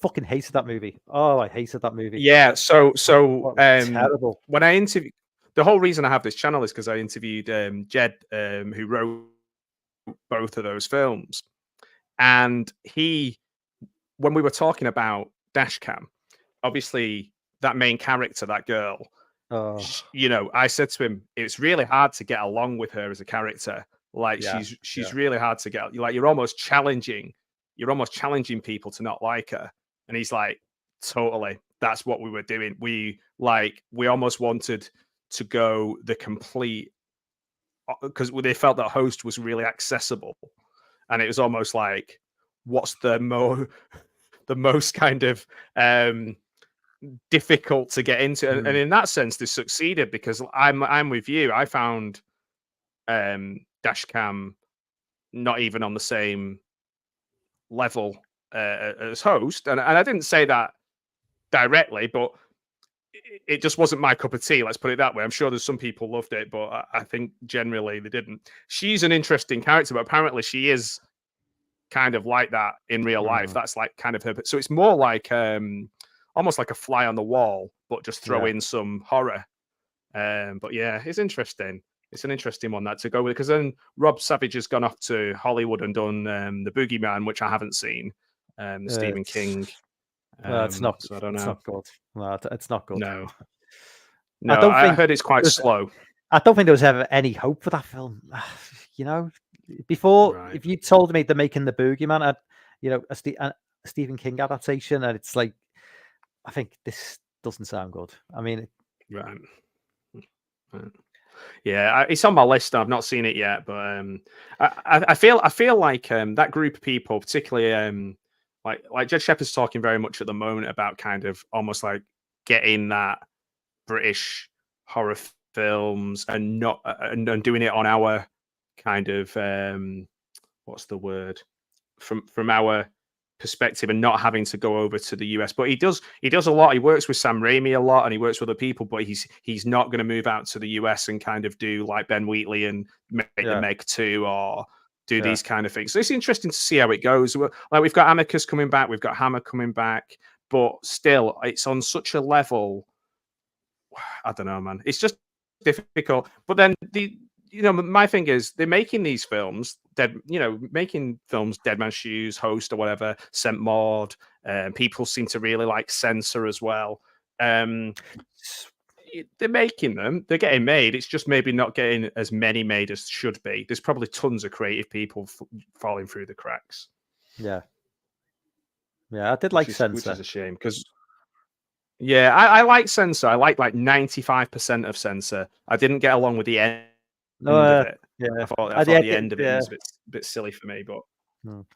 Fucking hated that movie. Oh, I hated that movie. Yeah, so terrible. When I interviewed, the whole reason I have this channel is because I interviewed Jed, who wrote both of those films, and when we were talking about Dashcam, obviously that main character, that girl, I said to him, it's really hard to get along with her as a character. Like she's really hard to get. Like you're almost challenging people to not like her. And he's like, totally. That's what we were doing. We almost wanted to go the complete, because they felt that Host was really accessible, and it was almost like, what's the most kind of difficult to get into, and in that sense, they succeeded because I'm with you. I found Dashcam not even on the same level as Host, and I didn't say that directly, but it just wasn't my cup of tea. Let's put it that way. I'm sure there's some people loved it, but I think generally they didn't. She's an interesting character, but apparently she is kind of like that in real life. That's like kind of her. So it's more like almost like a fly on the wall, but just throw in some horror. But yeah, it's interesting. It's an interesting one that to go with, because then Rob Savage has gone off to Hollywood and done The Boogeyman, which I haven't seen. The Stephen King. It's not. So I don't know. It's not good. No, it's not good. No, I heard it's quite slow. I don't think there was ever any hope for that film. Before, if you told me they're making The Boogeyman, a Stephen King adaptation, and it's like, I think this doesn't sound good. I mean, right. Yeah, it's on my list. I've not seen it yet, but I feel like that group of people, particularly like Jed Shepherd's talking very much at the moment about kind of almost like getting that British horror films and not and doing it on our kind of what's the word, from our perspective and not having to go over to the US. But he does a lot. He works with Sam Raimi a lot and he works with other people, but he's not going to move out to the US and kind of do like Ben Wheatley and make the Meg 2 or do these kind of things. So it's interesting to see how it goes. Like we've got Amicus coming back, we've got Hammer coming back, but still it's on such a level. I don't know, man. It's just difficult. But then my thing is they're making these films, making films, Dead Man's Shoes, Host or whatever, Scent Maud. People seem to really like Censor as well. They're making them, they're getting made. It's just maybe not getting as many made as should be. There's probably tons of creative people falling through the cracks. Yeah. I did like Censor. Which is a shame because... Yeah, I like Censor. I like 95% of Censor. I didn't get along with the end of it. Yeah, I thought the end of it was a bit silly for me, but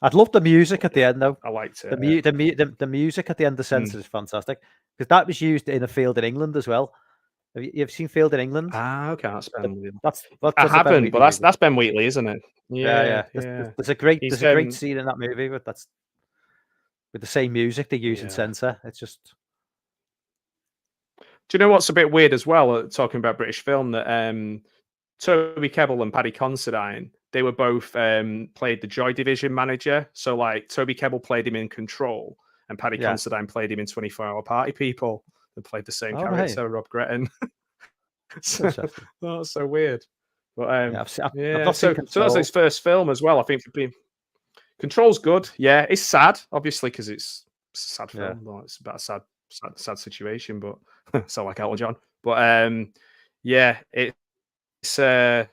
I'd love the music at the end though. I liked it. The music at the end of Censor is fantastic because that was used in a field in England as well. Have you ever seen Field in England? Okay, that's Ben Wheatley. I haven't, but that's Ben Wheatley, isn't it? Yeah. There's a great scene in that movie, but that's with the same music they use in Censor. It's just. Do you know what's a bit weird as well? Talking about British film, that Toby Kebbell and Paddy Considine, they were both played the Joy Division manager. So like Toby Kebbell played him in Control, and Paddy Considine played him in 24 Hour Party People. They played the same character, Rob Gretton. That's so weird. But so that was his first film as well. I think Control's good. Yeah, it's sad, obviously, because it's a sad film. Well, it's about a sad situation, but sound like Elton John. But there's a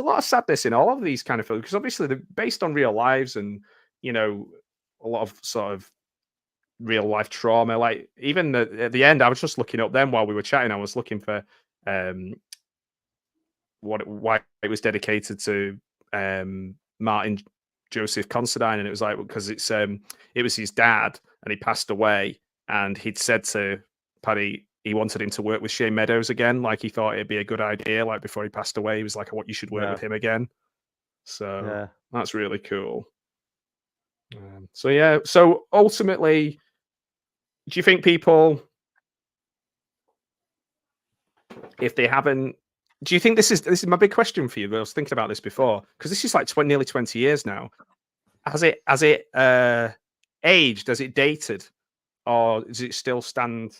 lot of sadness in all of these kind of films because obviously they're based on real lives and a lot of sort of real life trauma. Like even at the end, I was just looking up then while we were chatting. I was looking for why it was dedicated to Martin Joseph Considine, and it was like because it was his dad and he passed away, and he'd said to Paddy he wanted him to work with Shane Meadows again. Like he thought it'd be a good idea. Like before he passed away, he was like, "I want you should work with him again." So that's really cool. So ultimately, do you think people, if they haven't, do you think this is my big question for you? I was thinking about this before because this is like nearly 20 years now. Has it aged? Has it dated, or does it still stand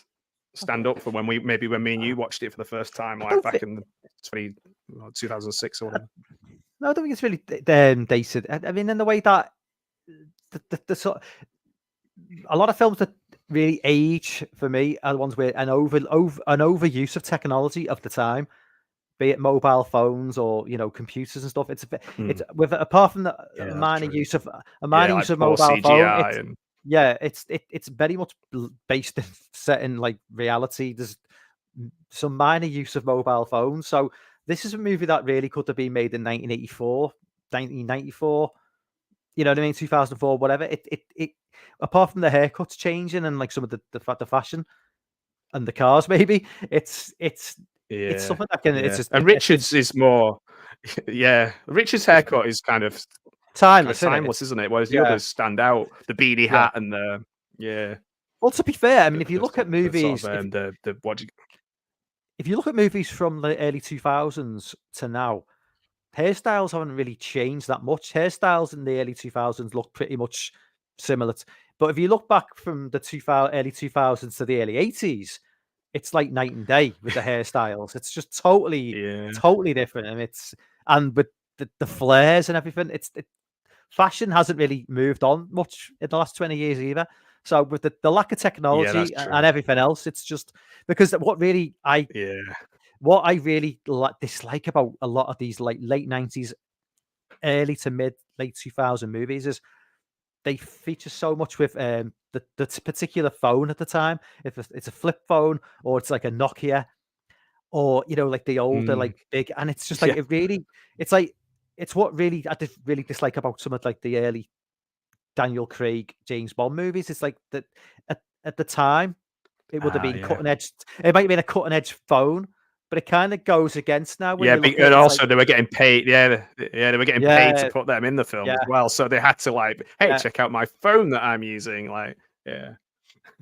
up for when me and you watched it for the first time, like back in 2006 or whatever? No, I don't think it's really dated. I mean, in the way that the sort of, a lot of films that really age for me are the ones where an overuse of technology of the time, be it mobile phones or computers and stuff. It's with apart from the minor use of mobile phone. It's very much based in set in like reality. There's some minor use of mobile phones. So this is a movie that really could have been made in 1984, 1994. You know what I mean? 2004, whatever. It apart from the haircuts changing and like some of the fashion and the cars, maybe it's something that can. It's just, and Richards is more. Yeah, Richards' haircut is kind of timeless, isn't it? Whereas the others stand out. The beanie hat and the Well, to be fair, I mean, if you look at movies, if you look at movies from the early 2000s to now, hairstyles haven't really changed that much. Hairstyles in the early 2000s look pretty much similar. But if you look back from the early 2000s to the early 80s, it's like night and day with the hairstyles. It's just totally different. And with the flares and everything, fashion hasn't really moved on much in the last 20 years either. So with the lack of technology and everything else, it's just because what I really dislike about a lot of these like late 90s, early to late 2000 movies is they feature so much with the particular phone at the time. If it's a flip phone or it's like a Nokia, or like the older, like big, and it's just like it's what really I really dislike about some of like the early Daniel Craig James Bond movies. It's like that at the time it would have been cutting edge. It might have been a cutting edge phone, but it kind of goes against now when you look at it. And also they were getting paid. They were getting paid to put them in the film as well. So they had to like, hey, check out my phone that I'm using. Like,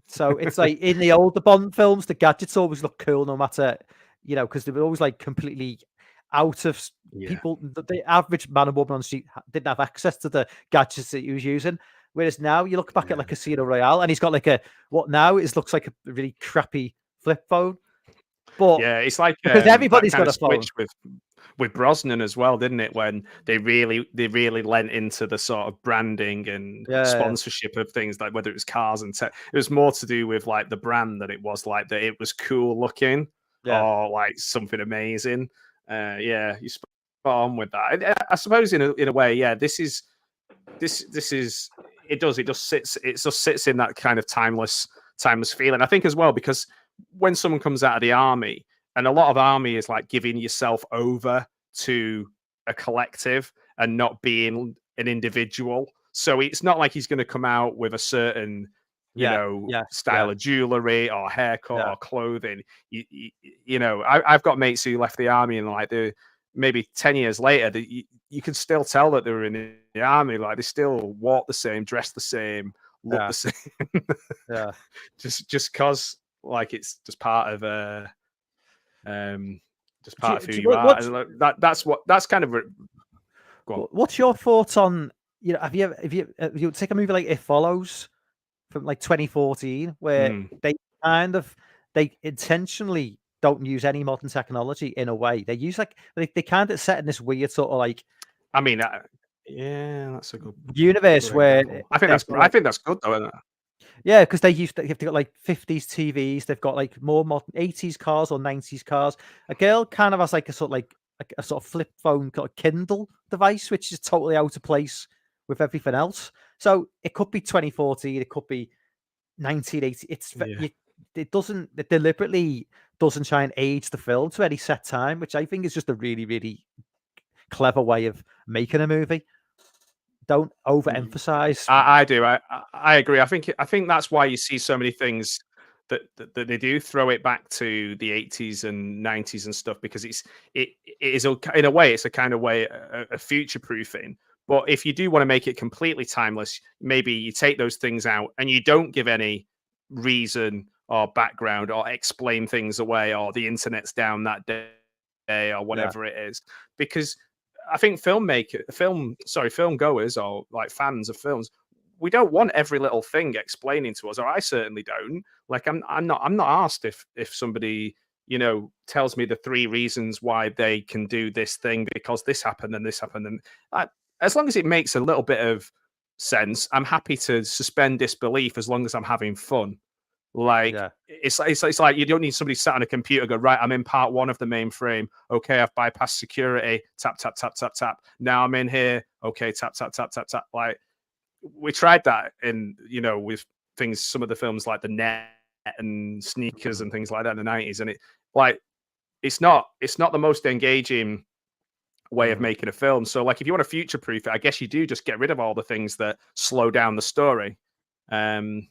So it's like in the older Bond films, the gadgets always look cool, no matter because they were always like completely out of people. The average man and woman on the street didn't have access to the gadgets that he was using. Whereas now you look back at like Casino Royale, and he's got like looks like a really crappy flip phone. But it's like because everybody's got a phone. With Brosnan as well, didn't it? When they really lent into the sort of branding and sponsorship of things, like whether it was cars and tech. It was more to do with like the brand than it was like that it was cool looking or like something amazing. You spot on with that. I suppose in a way, this is it just sits in that kind of timeless feeling. I think as well, because when someone comes out of the army, and a lot of army is like giving yourself over to a collective and not being an individual. So it's not like he's going to come out with a certain style of jewelry or haircut or clothing. I've got mates who left the army and like maybe 10 years later, you can still tell that they were in the army. Like they still walk the same, dress the same, look the same. just cause like it's just part of who you are. And that's kind of. What's your thoughts on have you take a movie like It Follows from like 2014 where they intentionally don't use any modern technology in a way. They use like they kind of set in this weird sort of like. I mean, that's a good universe where I think that's good though, isn't it? Yeah, because they've got like 50s TVs. They've got like more modern 80s cars or 90s cars. A girl kind of has like a sort of flip phone, got a Kindle device, which is totally out of place with everything else. So it could be 2014, it could be 1980. It deliberately doesn't try and age the film to any set time, which I think is just a really, really clever way of making a movie. Don't overemphasize. I do. I agree. I think that's why you see so many things that they do throw it back to the 80s and 90s and stuff, because it is in a way, it's a kind of way of future proofing. But if you do want to make it completely timeless, maybe you take those things out and you don't give any reason or background or explain things away, or the internet's down that day or whatever it is, because I think film goers or like fans of films, we don't want every little thing explaining to us, or I certainly don't. Like I'm not asked if somebody tells me the 3 reasons why they can do this thing because this happened and this happened, and as long as it makes a little bit of sense, I'm happy to suspend disbelief as long as I'm having fun. Like it's like you don't need somebody sat on a computer go, right, I'm in part 1 of the mainframe. Okay, I've bypassed security. Tap tap tap tap tap. Now I'm in here. Okay, tap tap tap tap tap. Like we tried that in with things, some of the films like The Net and Sneakers and things like that in the 90s, and it's not the most engaging way of making a film. So like if you want to future proof it, I guess you do just get rid of all the things that slow down the story. I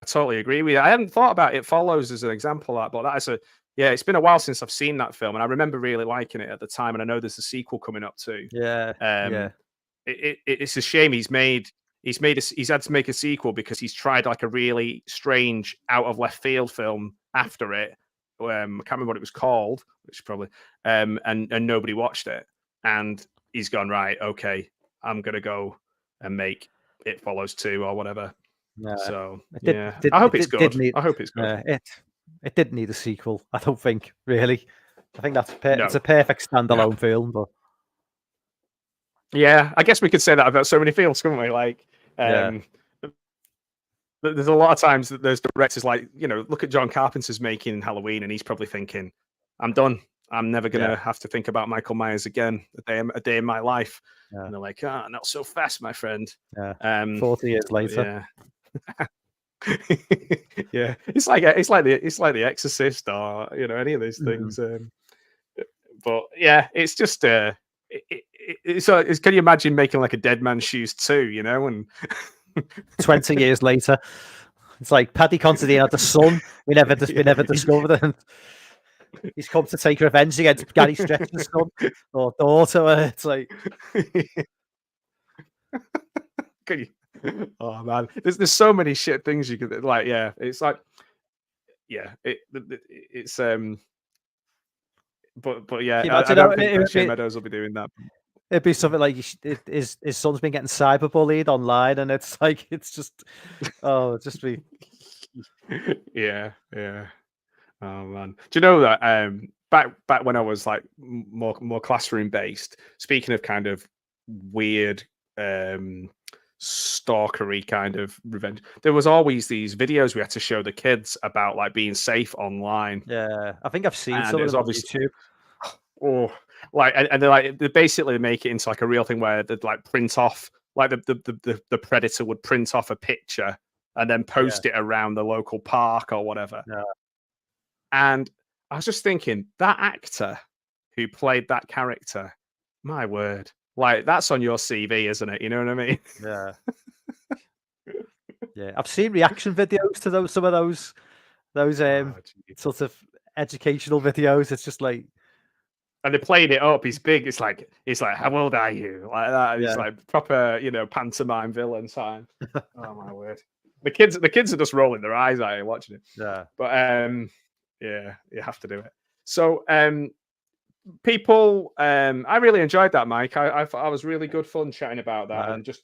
totally agree with you. I hadn't thought about It Follows as an example of that, but it's been a while since I've seen that film, and I remember really liking it at the time, and I know there's a sequel coming up too. It's a shame he's had to make a sequel because he's tried like a really strange out of left field film after it. I can't remember what it was called, which probably and nobody watched it, and he's gone, right, okay, I'm gonna go and make It Follows 2 or whatever. So I hope it's good. I hope it's good. It didn't need a sequel, I don't think, really. I think it's a perfect standalone film. But yeah, I guess we could say that about so many films, couldn't we? Like, there's a lot of times that there's directors like, look at John Carpenter's making Halloween, and he's probably thinking, I'm done. I'm never going to have to think about Michael Myers again a day in my life. And they're like, not so fast, my friend. 40 years later. Yeah. Yeah, it's like the Exorcist, or any of these things. But yeah, it's just can you imagine making like a Dead Man's Shoes 2, and 20 years later, it's like Paddy Considine had a son. We never discovered him. He's come to take revenge against Gary Stretcher's son or daughter. It's like, can you, oh man, there's so many shit things you could like. Yeah, it's like, yeah, it's but yeah, can you I imagine don't how think Shane Meadows will be doing that. it'd be something like his son's been getting cyberbullied online, and it's like it's just it'd just be Yeah. Oh man, do you know that back when I was like more classroom based? Speaking of kind of weird stalkery kind of revenge, there was always these videos we had to show the kids about like being safe online. yeah. I think I've seen And some it of was them on obviously, YouTube. oh, like, and they basically make it into like a real thing where they'd like print off, like the predator would print off a picture and then post it around the local park or whatever. Yeah. And I was just thinking, that actor who played that character, my word, like that's on your CV, isn't it? You know what I mean? Yeah. Yeah. I've seen reaction videos to some of those Oh, geez. sort of educational videos. It's just like, And they played it up. He's big. It's like how old are you? Like that. It's Yeah. like proper, pantomime villain time. Oh my word. The kids are just rolling their eyes at you watching it. yeah. But yeah, you have to do it. So people, I really enjoyed that, Mike. I thought I was really good fun chatting about that and just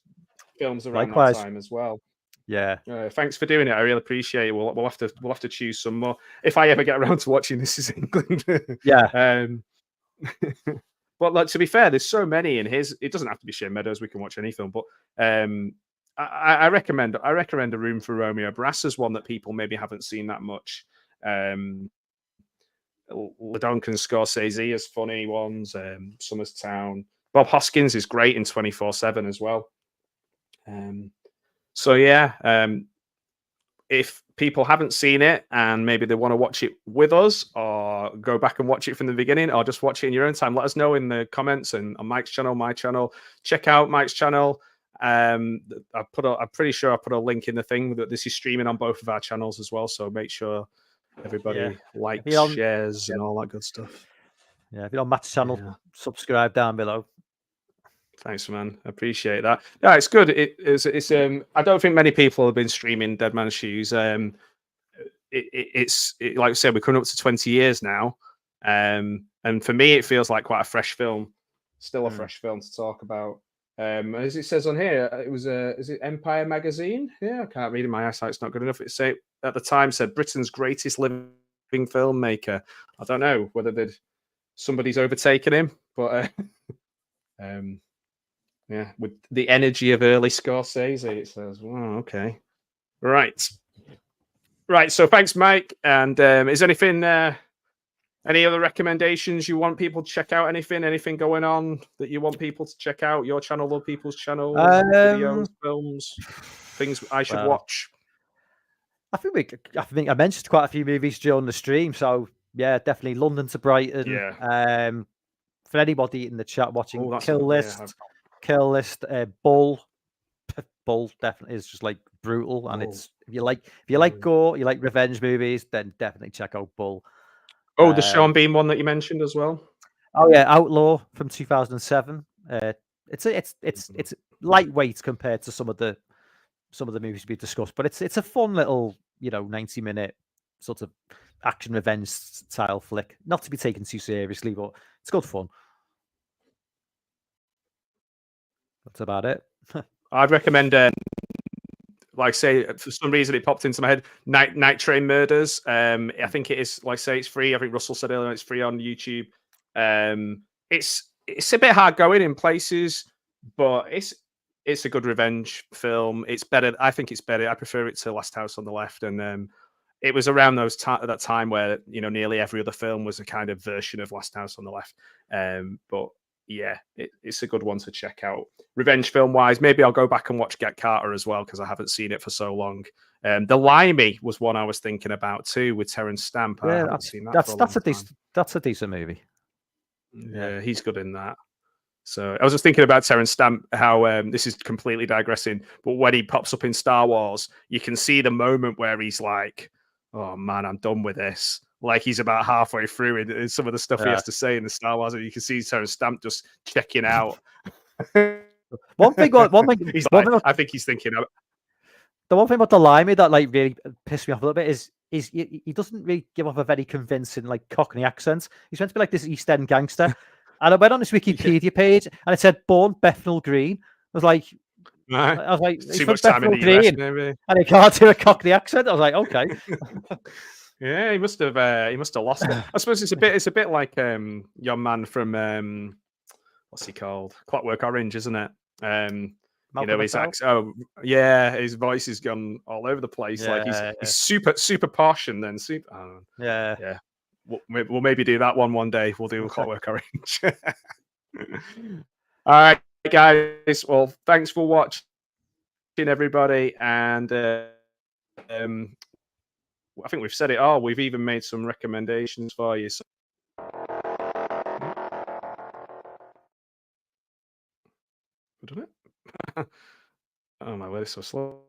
films around Likewise. that time as well. Yeah. Thanks for doing it. I really appreciate it. We'll have to choose some more if I ever get around to watching This Is England. Yeah. But like, to be fair, there's so many in his. It doesn't have to be Shane Meadows. We can watch any film, but I recommend A Room for Romeo. Brass is one that people maybe haven't seen that much. Ladonkin Scorsese has funny ones. Summer's Town. Bob Hoskins is great in 24/7 as well. So yeah, if people haven't seen it and maybe they want to watch it with us or go back and watch it from the beginning or just watch it in your own time, let us know in the comments and on Mike's channel, my channel. Check out Mike's channel. I'm pretty sure I put a link in the thing that this is streaming on both of our channels as well. So make sure everybody likes, shares, and all that good stuff. Yeah, if you're on Matt's channel, subscribe down below. Thanks, man. I appreciate that. Yeah, it's good. It's I don't think many people have been streaming Dead Man's Shoes. It's like I said, we're coming up to 20 years now. And for me, it feels like quite a fresh film. Still a fresh film to talk about. As it says on here, it was is it Empire magazine? Yeah, I can't read it. My eyesight's not good enough. It said at the time said Britain's greatest living filmmaker. I don't know whether somebody's overtaken him, but yeah, with the energy of early Scorsese, it says, "Oh, okay, right." So thanks, Mike. And is anything, any other recommendations you want people to check out? Anything going on that you want people to check out? Your channel, other people's channels, videos, films, things I should watch. I think I mentioned quite a few movies during the stream. So yeah, definitely London to Brighton. Yeah. For anybody in the chat watching, Kill List, Bull. Bull definitely is just like brutal, and it's if you like gore, you like revenge movies, then definitely check out Bull. Oh, the Sean Bean one that you mentioned as well. Oh yeah, Outlaw from 2007. It's lightweight compared to some of the movies we discussed, but it's a fun little 90-minute sort of action revenge style flick, not to be taken too seriously, but it's good fun. That's about it. I'd recommend, like say, for some reason it popped into my head, Night Train Murders. I think it is, like say, it's free. I think Russell said earlier it's free on YouTube. It's a bit hard going in places, but it's a good revenge film. It's better. I think it's better. I prefer it to Last House on the Left, and it was around that time where nearly every other film was a kind of version of Last House on the Left. But yeah, it's a good one to check out. Revenge film wise, maybe I'll go back and watch Get Carter as well because I haven't seen it for so long. The Limey was one I was thinking about too with Terence Stamp. I Yeah, haven't seen that for a long time. That's a decent movie. Yeah, he's good in that. So I was just thinking about Terence Stamp, how this is completely digressing, but when he pops up in Star Wars, you can see the moment where he's like, "Oh man, I'm done with this." Like he's about halfway through in some of the stuff he has to say in the Star Wars, and you can see Terence Stamp just checking out. One thing, he's like, I think he's thinking. The one thing about the Limey that like really pissed me off a little bit is he doesn't really give off a very convincing like Cockney accent. He's meant to be like this East End gangster. And I went on his Wikipedia page and it said born Bethnal Green. I was like, too much time in the US, maybe. And he can't do a Cockney accent. I was like, okay. Yeah, he must have lost it. I suppose it's a bit like your man from what's he called? Clockwork Orange, isn't it? You know, his his voice has gone all over the place. Like he's super posh and then super. Yeah. We'll maybe do that one day. We'll do Clockwork Orange. All right, guys. Well, thanks for watching, everybody, and I think we've said it all. We've even made some recommendations for you. So... We've done it. Oh my word, it's so slow.